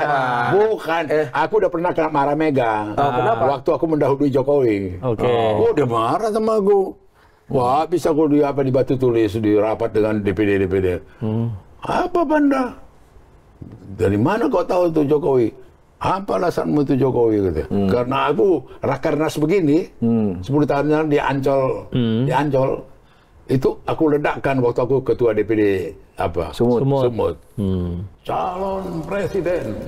[SPEAKER 2] Bukan. Aku udah pernah kena marah Mega.
[SPEAKER 3] Kenapa?
[SPEAKER 2] Waktu aku mendahului Jokowi.
[SPEAKER 1] Oke.
[SPEAKER 2] Oh, dia marah sama aku. Wah, bisa aku di batu tulis, di rapat dengan DPD. Apa Banda? Dari mana kau tahu itu Jokowi? Apa alasanmu itu Jokowi? Karena aku rakernas begini, 10 tahun yang di Ancol, itu aku ledakkan waktu aku ketua DPD Sumut. Calon presiden,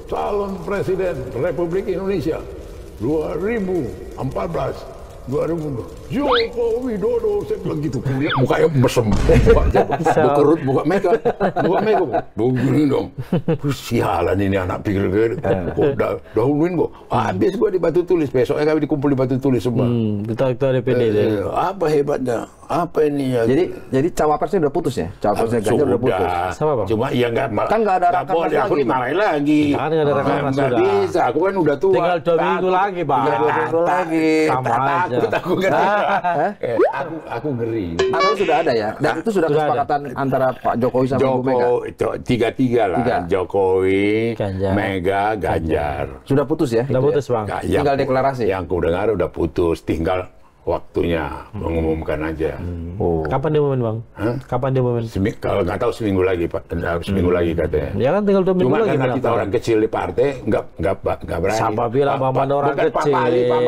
[SPEAKER 2] calon presiden Republik Indonesia 2014. 2000 Joko Widodo, saya bilang gitu, kuliah mukanya mesem, buka Mega, begini dong, sialan ini anak pikir kok dahuluin kok, habis gua di batu tulis, besoknya kami dikumpul di batu tulis semua.
[SPEAKER 1] Kita DPD.
[SPEAKER 2] Apa hebatnya? Apa ini ya?
[SPEAKER 3] Jadi cawapresnya udah putus ya? Cawapresnya Ganjar udah putus.
[SPEAKER 1] Sama Bang?
[SPEAKER 2] Cuma ya nggak
[SPEAKER 3] ada rakernas lagi.
[SPEAKER 2] Aku dimarahin lagi.
[SPEAKER 1] Kan nggak ada rakernas sudah.
[SPEAKER 2] Bisa, aku kan udah tua.
[SPEAKER 1] Tinggal 2 minggu lagi, Bang.
[SPEAKER 3] Sama
[SPEAKER 1] aja.
[SPEAKER 2] Aku ngeri. Aku ngeri.
[SPEAKER 3] Atau sudah ada ya? Dan itu sudah kesepakatan antara Pak Jokowi sama Ibu Mega?
[SPEAKER 2] Tiga lah. Jokowi, Mega, Ganjar.
[SPEAKER 3] Sudah putus ya?
[SPEAKER 1] Sudah putus, Bang.
[SPEAKER 3] Tinggal deklarasi?
[SPEAKER 2] Yang ku dengar udah putus, tinggal waktunya mengumumkan aja.
[SPEAKER 1] Kapan diumumin, Bang? Kapan diumumin?
[SPEAKER 2] Kalau nggak tahu seminggu lagi, Pak. Seminggu lagi katanya.
[SPEAKER 1] Ya kan tinggal 2 minggu
[SPEAKER 2] Cuma
[SPEAKER 1] lagi.
[SPEAKER 2] Cuma karena kita orang kecil di partai, nggak berani.
[SPEAKER 1] Siapa bilang Pak orang kecil?
[SPEAKER 2] Pak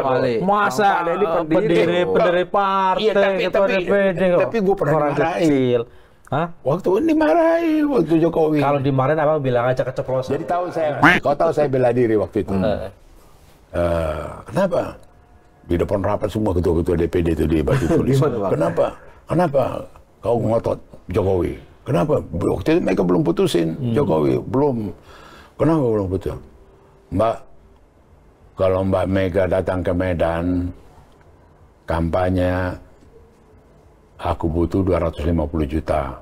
[SPEAKER 2] Mali.
[SPEAKER 1] Masa pendiri partai, ketua DPD kok.
[SPEAKER 2] Tapi gue pernah
[SPEAKER 1] orang kecil. Hah?
[SPEAKER 2] Waktu ini dimarahi, waktu Jokowi.
[SPEAKER 1] Kalau dimarahin apa bilang aja keceplosan.
[SPEAKER 2] Jadi kau tahu saya bela diri waktu itu. Kenapa? Di depan rapat semua ketua-ketua DPD itu di batu tulis. Kenapa kau ngotot Jokowi? Kenapa? Waktu itu mereka belum putusin Jokowi, belum. Kenapa belum putus? Mbak, kalau Mbak Mega datang ke Medan kampanye, aku butuh 250 juta.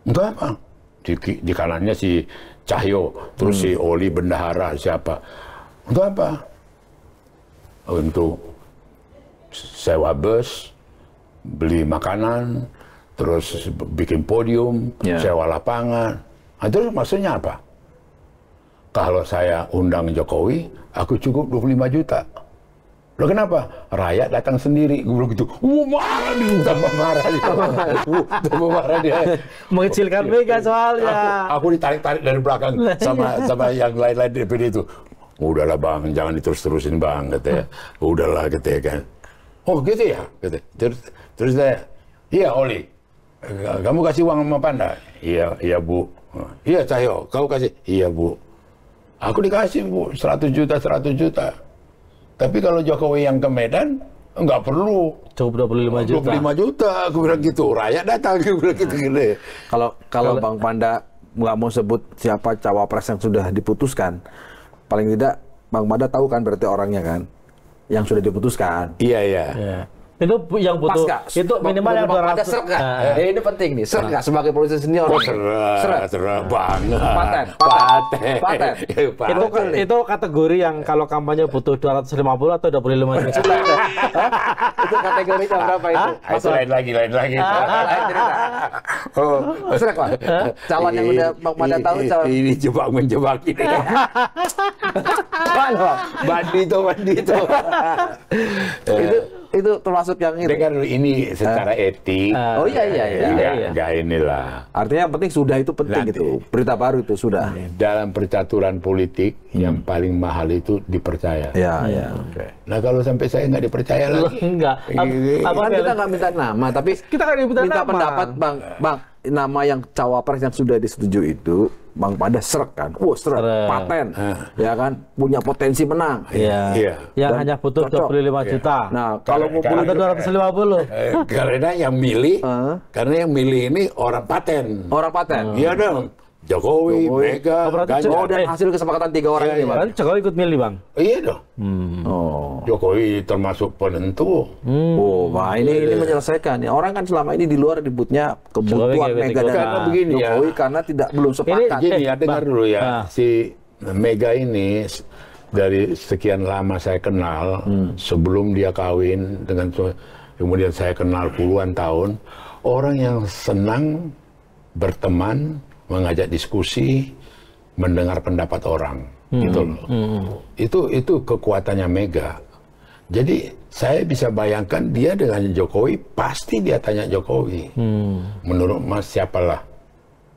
[SPEAKER 2] Untuk apa? Di kanannya si Cahyo, terus si Oli Bendahara, siapa? Untuk apa? Untuk sewa bus, beli makanan, terus bikin podium, sewa lapangan. Nah, terus maksudnya apa? Kalau saya undang Jokowi, aku cukup 25 juta. Loh kenapa? Rakyat datang sendiri. Gue bilang gitu. Marah dia. Tambah marah dia.
[SPEAKER 1] Mengecilkan Mega soalnya.
[SPEAKER 2] Aku ditarik-tarik dari belakang sama yang lain-lain di DPD itu. Udahlah Bang, jangan diterus-terusin Bang, katanya. Udahlah, katanya kan. Oh gitu ya? Terus saya, iya Oli, kamu kasih uang sama Panda? Iya Bu. Iya Cahyo, kamu kasih? Iya Bu. Aku dikasih Bu 100 juta. Tapi kalau Jokowi yang ke Medan nggak perlu.
[SPEAKER 1] Cukup 25 juta.
[SPEAKER 2] 25 juta, aku bilang gitu. Rakyat datang, aku bilang gitu.
[SPEAKER 3] Kalau Bang Panda nggak mau sebut siapa cawapres yang sudah diputuskan, paling tidak Bang Panda tahu kan berarti orangnya kan, yang sudah diputuskan.
[SPEAKER 2] Iya.
[SPEAKER 1] Ya. Itu yang butuh, itu minimal yang 200.
[SPEAKER 3] Serk nggak? Ini penting nih, serk nggak sebagai polisi senior?
[SPEAKER 2] Serah banget.
[SPEAKER 3] Paten.
[SPEAKER 1] Itu kategori yang kalau kampanye butuh 250 atau 25 juta.
[SPEAKER 3] Itu kategorinya berapa itu?
[SPEAKER 2] Itu lain lagi.
[SPEAKER 3] Serk Pak. Calon yang udah Bang Panda tahu calon.
[SPEAKER 2] Ini menjebak ini. Bandi itu.
[SPEAKER 3] Itu termasuk yang itu.
[SPEAKER 2] Dengan ini secara etik.
[SPEAKER 3] Oh iya.
[SPEAKER 2] Enggak inilah.
[SPEAKER 3] Artinya yang penting sudah itu penting
[SPEAKER 2] Nanti.
[SPEAKER 3] itu. Berita baru itu sudah.
[SPEAKER 2] Dalam percaturan politik yang paling mahal itu dipercaya.
[SPEAKER 3] Iya.
[SPEAKER 2] Nah kalau sampai saya nggak dipercaya lagi.
[SPEAKER 1] Enggak.
[SPEAKER 3] Kan kita nggak minta nama, tapi
[SPEAKER 1] Kita kan minta nama.
[SPEAKER 3] pendapat Bang. Nama yang cawapres yang sudah disetujui itu Bang Panda serek kan, serek, paten, ya kan, punya potensi menang.
[SPEAKER 1] Iya. Yang hanya butuh 25 juta.
[SPEAKER 3] Nah, kalau mau
[SPEAKER 1] atau 250.
[SPEAKER 2] Karena yang milih ini orang paten.
[SPEAKER 3] orang paten.
[SPEAKER 2] Iya dong. Jokowi, Mega, Ganjar.
[SPEAKER 3] Dan hasil kesepakatan 3 orang ini, Bang.
[SPEAKER 1] Kan Jokowi ikut milih, Bang.
[SPEAKER 2] Iya dong.
[SPEAKER 3] Oh.
[SPEAKER 2] Jokowi termasuk penentu.
[SPEAKER 3] Wah, ini menyelesaikan. Ya, orang kan selama ini di luar ributnya kebutuhan Mega dan
[SPEAKER 2] Karena begini ya.
[SPEAKER 3] Jokowi karena belum sepakat.
[SPEAKER 2] Gini ya, dengar dulu ya. Si Mega ini dari sekian lama saya kenal, sebelum dia kawin dengan kemudian saya kenal puluhan tahun, orang yang senang berteman, mengajak diskusi, mendengar pendapat orang, gitu loh. Itu kekuatannya Mega. Jadi saya bisa bayangkan dia dengan Jokowi, pasti dia tanya Jokowi. Menurut Mas siapalah,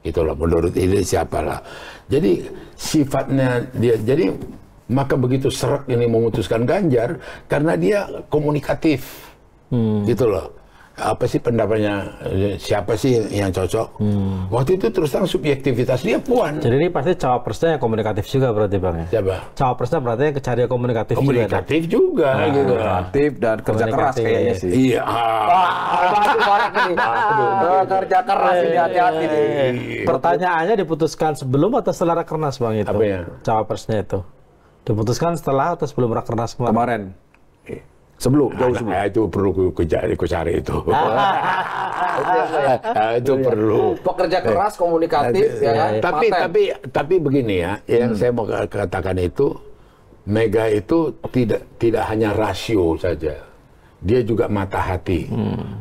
[SPEAKER 2] itulah. Menurut ini siapalah. Jadi sifatnya dia. Jadi maka begitu serak ini memutuskan Ganjar karena dia komunikatif, gitu loh. Apa sih pendapatnya, siapa sih yang cocok? Waktu itu terus terang subjektivitas dia Puan.
[SPEAKER 1] Jadi ini pasti cawapresnya yang komunikatif juga berarti, Bang ya?
[SPEAKER 2] Siapa?
[SPEAKER 1] Cawapresnya berarti yang cari komunikatif
[SPEAKER 2] Komunikatif juga gitu.
[SPEAKER 3] Komunikatif dan kerja keras kayaknya sih.
[SPEAKER 2] Iya.
[SPEAKER 3] Kerja keras ini hati-hati nih.
[SPEAKER 1] Pertanyaannya diputuskan sebelum atau setelah Rakernas, Bang itu?
[SPEAKER 2] Apanya?
[SPEAKER 1] Cawapresnya itu. Diputuskan setelah atau sebelum Rakernas kemarin?
[SPEAKER 3] Sebelum, jauh sebelum.
[SPEAKER 2] Itu perlu ku cari itu. Itu perlu.
[SPEAKER 3] Pekerja keras, komunikatif, ya kan?
[SPEAKER 2] Tapi begini ya, yang saya mau katakan itu, Mega itu tidak hanya rasio saja, dia juga mata hati.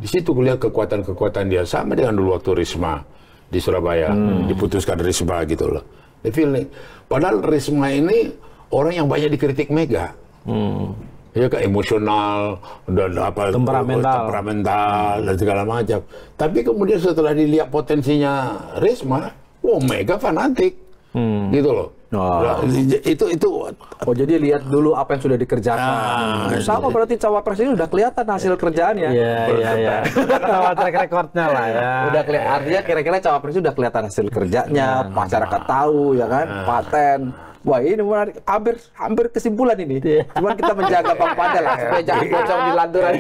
[SPEAKER 2] Di situ kulihat kekuatan-kekuatan dia, sama dengan dulu waktu Risma di Surabaya, diputuskan Risma gitu loh. Padahal Risma ini orang yang banyak dikritik Mega. Ya kan emosional dan temperamental dan segala macam. Tapi kemudian setelah dilihat potensinya Risma, Mega fanatik, gitu loh. Itu.
[SPEAKER 3] Oh jadi lihat dulu apa yang sudah dikerjakan. Sama berarti cawapres ini udah kelihatan hasil kerjaannya.
[SPEAKER 1] Iya. Sama track recordnya lah ya.
[SPEAKER 3] Udah kelihatan. Artinya kira-kira cawapres itu udah kelihatan hasil kerjanya, masyarakat tahu ya kan, paten. Wah ini menarik, hampir kesimpulan ini. Cuman kita menjaga Bang Panda lah supaya jangan bocor di lanturan.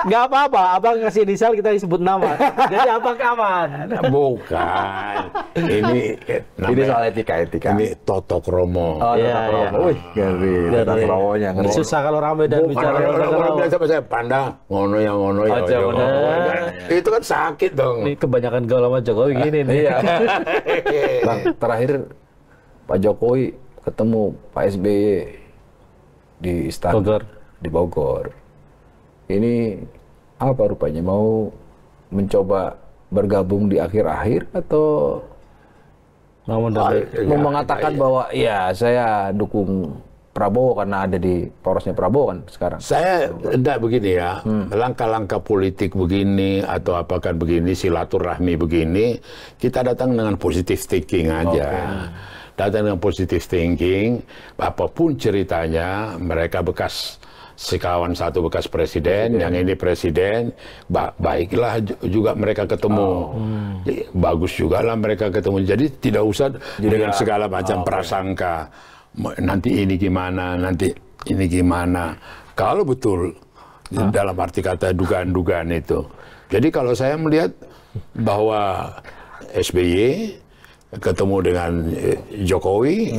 [SPEAKER 1] Nggak apa-apa, abang ngasih inisial kita disebut nama. Jadi abang aman.
[SPEAKER 2] Bukan. Ini
[SPEAKER 3] soal etika.
[SPEAKER 2] Ini Toto Kromo.
[SPEAKER 3] Oh, Toto Kromo. Wih, ngeri. Toto Kromonya ngeri.
[SPEAKER 1] Susah kalau ramai dan bicara.
[SPEAKER 2] Orang biasa saya Panda, ngono ya. Itu kan sakit dong.
[SPEAKER 1] Ini kebanyakan gaul sama Jokowi gini nih.
[SPEAKER 3] Iya. Bang, terakhir Pak Jokowi ketemu Pak SBY di istana di Bogor. Ini apa rupanya, mau mencoba bergabung di akhir-akhir atau mau mengatakan bahwa ya saya dukung Prabowo karena ada di porosnya Prabowo kan sekarang.
[SPEAKER 2] Saya enggak begini ya, langkah-langkah politik begini atau apakah begini, silaturahmi begini, kita datang dengan positive thinking aja. Datang dengan positive thinking, apapun ceritanya, mereka bekas sekawan satu bekas presiden, yang ini presiden, baiklah juga mereka ketemu. Bagus juga lah mereka ketemu. Jadi tidak usah dengan segala macam prasangka. nanti ini gimana, nanti ini gimana. Kalau betul dalam arti kata dugaan-dugaan itu. Jadi kalau saya melihat bahwa SBY ketemu dengan Jokowi,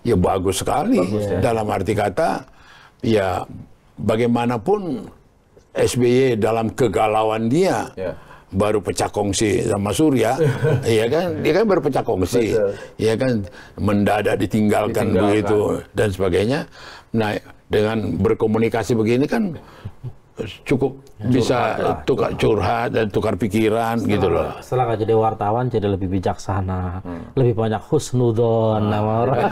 [SPEAKER 2] ya bagus sekali. Dalam arti kata, ya bagaimanapun SBY dalam kegalauan dia baru pecah kongsi sama Surya, ya kan? Dia kan baru pecah kongsi, ya kan? Mendadak ditinggalkan begitu dan sebagainya. Nah, dengan berkomunikasi begini kan cukup bisa tukar curhat dan tukar pikiran gitu loh.
[SPEAKER 1] Setelah nggak jadi wartawan jadi lebih bijaksana, lebih banyak husnudon nama orang.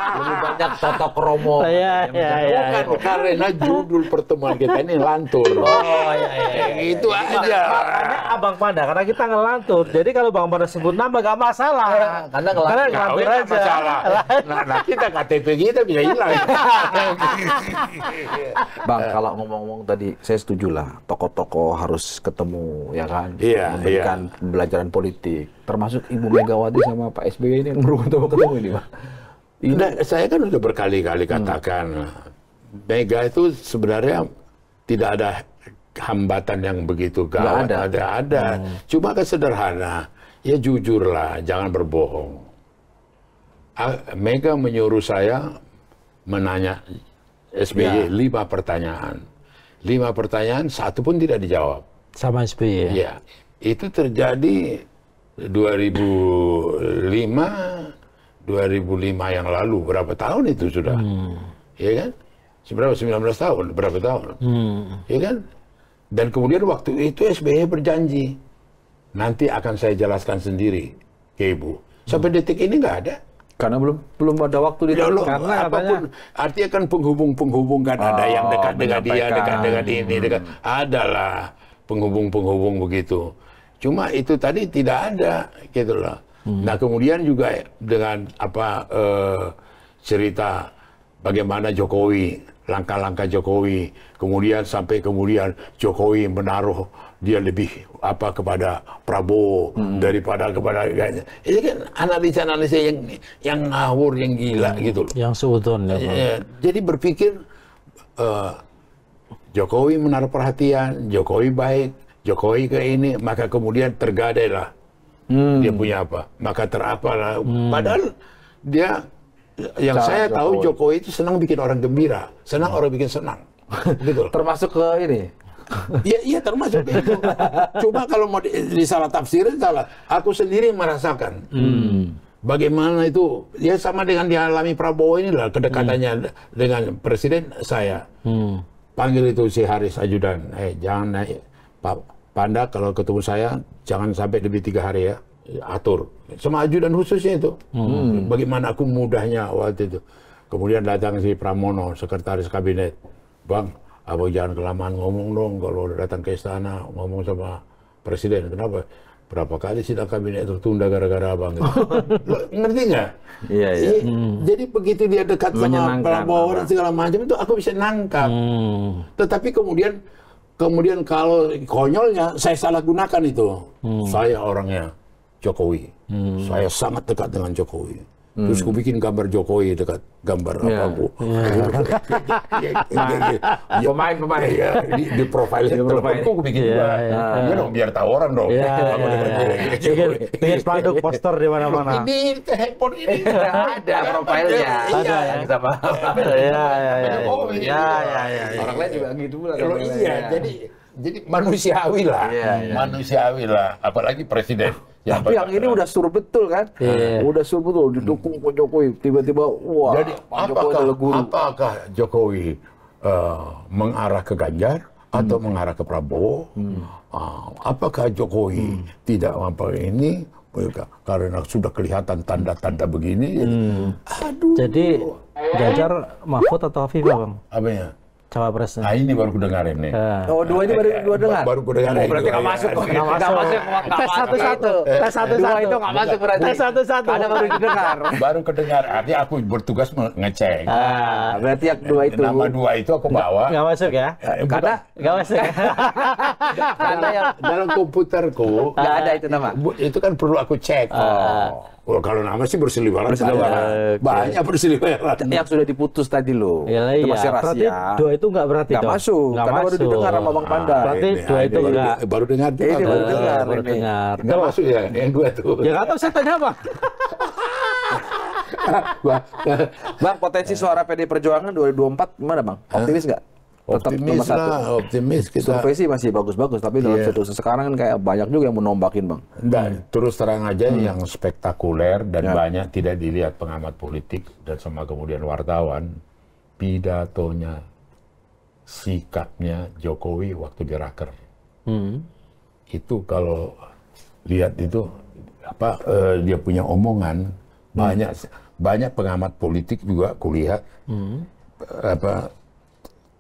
[SPEAKER 3] Lebih banyak tata kromo.
[SPEAKER 2] Bukan karena judul pertemuan kita ini lantur. Itu aja.
[SPEAKER 1] Makanya Abang Panda, karena kita ngelantur. Jadi kalau Bang Panda sebut nama gak masalah.
[SPEAKER 3] Karena ngelantur
[SPEAKER 2] aja. Masalah. Nah, kita KTP kita bisa hilang.
[SPEAKER 3] Bang, kalau ngomong-ngomong tadi, saya setuju lah. Tokoh-tokoh harus ketemu, ya kan? Memberikan pembelajaran politik. Termasuk Ibu Megawati sama Pak SBY ini yang baru ketemu ini, Bang.
[SPEAKER 2] Nah, saya kan udah berkali-kali katakan, Mega itu sebenarnya tidak ada hambatan yang begitu gawat. Ada. Cuma kan sederhana, ya jujurlah, jangan berbohong. Mega menyuruh saya menanya SBY 5 pertanyaan. 5 pertanyaan, satu pun tidak dijawab.
[SPEAKER 1] Sama SBY.
[SPEAKER 2] Ya, itu terjadi 2005 yang lalu, berapa tahun itu sudah, ya kan? Seberapa 19 tahun, berapa tahun, ya kan? Dan kemudian waktu itu SBY berjanji, nanti akan saya jelaskan sendiri ke Ibu. Sampai detik ini nggak ada.
[SPEAKER 3] Karena belum ada waktu
[SPEAKER 2] karena apapun, artinya kan penghubung kan ada yang dekat dengan dia, dekat dengan ini, dekat. Adalah penghubung begitu. Cuma itu tadi tidak ada, gitu loh. Nah kemudian juga dengan cerita bagaimana Jokowi, langkah-langkah Jokowi, kemudian Jokowi menaruh dia lebih kepada Prabowo daripada kepada ini kan analisa yang ngawur, yang gila gitu loh.
[SPEAKER 1] Yang seudon ya.
[SPEAKER 2] Jadi berpikir Jokowi menaruh perhatian, Jokowi baik, Jokowi ke ini, maka kemudian tergadailah. Dia punya apa? Maka terapalah. Padahal dia, yang saya tahu Jokowi itu senang bikin orang gembira, senang orang bikin senang. Gitu.
[SPEAKER 3] Termasuk ke ini?
[SPEAKER 2] Iya termasuk itu. Cuma kalau mau disalah tafsirin salah. Aku sendiri merasakan. Bagaimana itu, ya sama dengan dialami Prabowo inilah kedekatannya dengan presiden saya. Panggil itu si Haris Ajudan, jangan naik, Pak Panda kalau ketemu saya jangan sampai lebih 3 hari ya, atur. Sama ajudan khususnya itu. Bagaimana aku mudahnya waktu itu. Kemudian datang si Pramono, sekretaris kabinet. Bang, abang jangan kelamaan ngomong dong kalau datang ke istana ngomong sama presiden. Kenapa? Berapa kali sidang kabinet tertunda gara-gara abang gitu. Lo ngerti nggak? Iya. Jadi begitu dia dekat sama Prabowo dan segala macam itu aku bisa nangkap. Tetapi kemudian kalau konyolnya saya salah gunakan itu. Saya orangnya Jokowi. Saya sangat dekat dengan Jokowi. Terus aku bikin gambar Jokowi dekat gambar aku. Pemain di profil aku bikin juga. Iya dong, biar tahu orang dong.
[SPEAKER 1] Bikin spanduk poster di mana-mana.
[SPEAKER 2] Ini handphone ini
[SPEAKER 3] ada profilnya.
[SPEAKER 1] Ada yang sama.
[SPEAKER 3] Orang lain juga gitu lah.
[SPEAKER 2] Iya, jadi manusiawi lah, apalagi presiden.
[SPEAKER 3] Tapi yang ini udah sur betul kan? Udah sur betul, didukung Pak Jokowi. Tiba-tiba, wah,
[SPEAKER 2] jadi apakah Jokowi mengarah ke Ganjar atau mengarah ke Prabowo? Apakah Jokowi tidak ini karena sudah kelihatan tanda-tanda begini? Aduh.
[SPEAKER 1] Jadi Ganjar, Mahfud atau Afifah, Bang?
[SPEAKER 2] Apanya?
[SPEAKER 1] Cawapresnya.
[SPEAKER 2] Nah ini baru kudengarin nih.
[SPEAKER 3] Oh, dua ini baru dengar?
[SPEAKER 2] Baru kudengarin.
[SPEAKER 3] Berarti nggak masuk.
[SPEAKER 1] Tes satu-satu.
[SPEAKER 3] Dua itu nggak masuk berarti.
[SPEAKER 1] Tes satu-satu.
[SPEAKER 3] Ada baru didengar.
[SPEAKER 2] Baru kedengar. Artinya aku bertugas ngecek.
[SPEAKER 3] Berarti yang 2 itu.
[SPEAKER 2] Nama 2 itu aku bawa.
[SPEAKER 1] Nggak masuk ya?
[SPEAKER 3] Karena
[SPEAKER 1] nggak masuk.
[SPEAKER 3] Karena yang
[SPEAKER 2] dalam komputerku
[SPEAKER 3] nggak ada itu nama.
[SPEAKER 2] Itu kan perlu aku cek. Oh, kalau nama sih berseliweran
[SPEAKER 3] Berseliweran.
[SPEAKER 2] banyak berseliweran.
[SPEAKER 3] Yang sudah diputus tadi loh.
[SPEAKER 1] Ya,
[SPEAKER 3] Itu
[SPEAKER 1] iya.
[SPEAKER 3] masih
[SPEAKER 1] Berarti
[SPEAKER 3] rahasia.
[SPEAKER 1] dua itu nggak berarti
[SPEAKER 3] Nggak
[SPEAKER 1] dong?
[SPEAKER 3] masuk.
[SPEAKER 1] Nggak
[SPEAKER 3] Karena baru
[SPEAKER 1] masuk.
[SPEAKER 3] didengar sama Bang Pandai.
[SPEAKER 1] Berarti dua itu enggak.
[SPEAKER 2] baru dengar tuh.
[SPEAKER 3] Ini
[SPEAKER 2] apa?
[SPEAKER 3] baru dengar.
[SPEAKER 1] Baru
[SPEAKER 3] ini.
[SPEAKER 1] dengar.
[SPEAKER 2] Nggak masuk ya, yang dua tuh.
[SPEAKER 1] Ya nggak tahu, saya tanya apa?
[SPEAKER 3] Bang, potensi suara PD Perjuangan 2024 gimana Bang? Optimis nggak? Tetap
[SPEAKER 2] Optimis
[SPEAKER 3] nomor satu.
[SPEAKER 2] lah, optimis kita.
[SPEAKER 3] Survei sih masih bagus-bagus, tapi dalam situasi sekarang kan kayak banyak juga yang menombakin Bang.
[SPEAKER 2] Dan terus terang aja yang spektakuler dan banyak tidak dilihat pengamat politik dan sama kemudian wartawan, pidatonya, sikapnya Jokowi waktu di Raker. Itu kalau lihat itu apa dia punya omongan banyak pengamat politik juga kulihat apa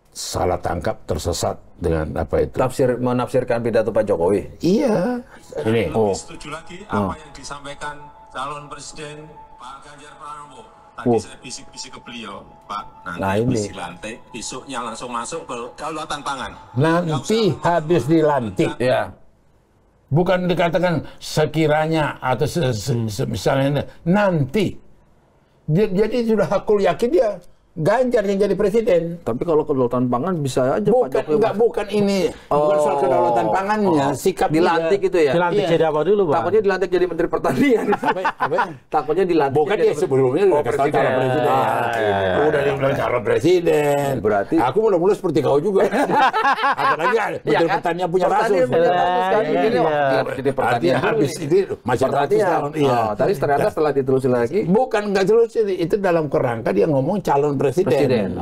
[SPEAKER 2] salah tangkap, tersesat dengan apa itu.
[SPEAKER 3] Menafsirkan pidato Pak Jokowi.
[SPEAKER 2] Iya. Ini.
[SPEAKER 4] Lebih setuju lagi apa yang disampaikan calon presiden Pak Ganjar Pranowo. Tadi saya bisik-bisik ke beliau, Pak, nanti habis dilantik, besoknya langsung masuk ke kedaulatan pangan.
[SPEAKER 2] Nanti habis dilantik.
[SPEAKER 3] Ya.
[SPEAKER 2] Bukan dikatakan sekiranya atau misalnya nanti. Jadi sudah hakul yakin dia Ganjar yang jadi presiden.
[SPEAKER 3] Tapi kalau kedaulatan pangan bisa aja Pak Jokowi.
[SPEAKER 2] Bukan ini. Bukan soal kedaulatan pangannya. Sikap
[SPEAKER 3] dilantik
[SPEAKER 2] dia.
[SPEAKER 3] itu ya.
[SPEAKER 1] Dilantik jadi apa dulu, Bang?
[SPEAKER 3] Takutnya dilantik jadi Menteri Pertanian. Takutnya dilantik.
[SPEAKER 2] Bukan dia sebelumnya udah kasih tahu calon presiden. Udah dibilang calon presiden.
[SPEAKER 3] Berarti
[SPEAKER 2] aku mula-mula seperti kau juga. Apalagi Menteri Pertanian punya kasus.
[SPEAKER 3] Jadi pertanian
[SPEAKER 2] habis ini masih ratus tahun. Iya.
[SPEAKER 3] Tapi ternyata setelah ditelusuri lagi.
[SPEAKER 2] Bukan nggak telusuri, itu dalam kerangka dia ngomong calon presiden.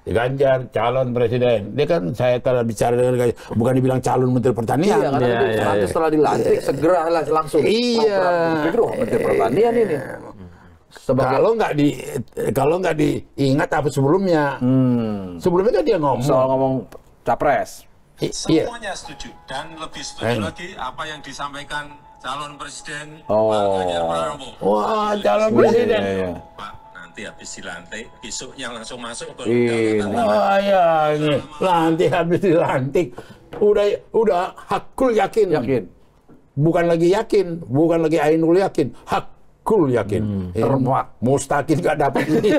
[SPEAKER 2] Ganjar calon presiden. Dia kan saya telah bicara dengan Ganjar, bukan dibilang calon Menteri Pertanian.
[SPEAKER 3] Iya, karena setelah dilantik segera langsung.
[SPEAKER 2] Iya.
[SPEAKER 3] Menteri Pertanian ini.
[SPEAKER 2] Kalau nggak diingat apa sebelumnya. Sebelumnya kan dia ngomong.
[SPEAKER 3] Soal ngomong capres.
[SPEAKER 4] Semuanya setuju dan lebih setuju lagi apa yang disampaikan calon presiden Pak Ganjar Pranowo.
[SPEAKER 2] Wah, calon presiden.
[SPEAKER 4] Pak, nanti habis dilantik, besoknya langsung masuk ke
[SPEAKER 2] Oh ya, ini nanti habis dilantik, udah hakul yakin. Bukan lagi yakin, bukan lagi ainul yakin, hakul yakin. Mustahil nggak dapat ini.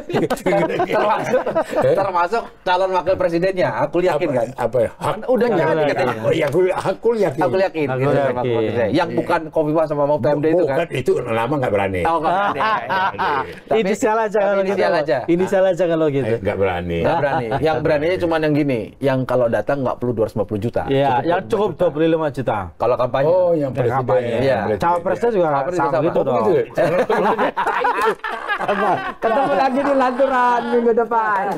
[SPEAKER 3] termasuk calon wakil presidennya, aku yakin kan?
[SPEAKER 2] Apa ya?
[SPEAKER 3] Udah jadi katanya.
[SPEAKER 2] Hakul yakin.
[SPEAKER 3] Aku yakin. Yang bukan Kofifa sama Mahfud MD itu kan?
[SPEAKER 2] Bukan, itu lama nggak berani.
[SPEAKER 3] Oh, nggak berani.
[SPEAKER 1] Inisial aja kalau gitu. Inisial aja kalau gitu.
[SPEAKER 2] Nggak berani.
[SPEAKER 3] Nggak berani. Yang beraninya cuma yang gini, yang kalau datang nggak perlu 250 juta.
[SPEAKER 1] Iya, yang cukup 25 juta.
[SPEAKER 3] Kalau kampanye.
[SPEAKER 2] Oh, yang presiden.
[SPEAKER 3] Iya.
[SPEAKER 1] Cawapresnya juga sama gitu dong. Ketemu lagi di Lanturan minggu depan.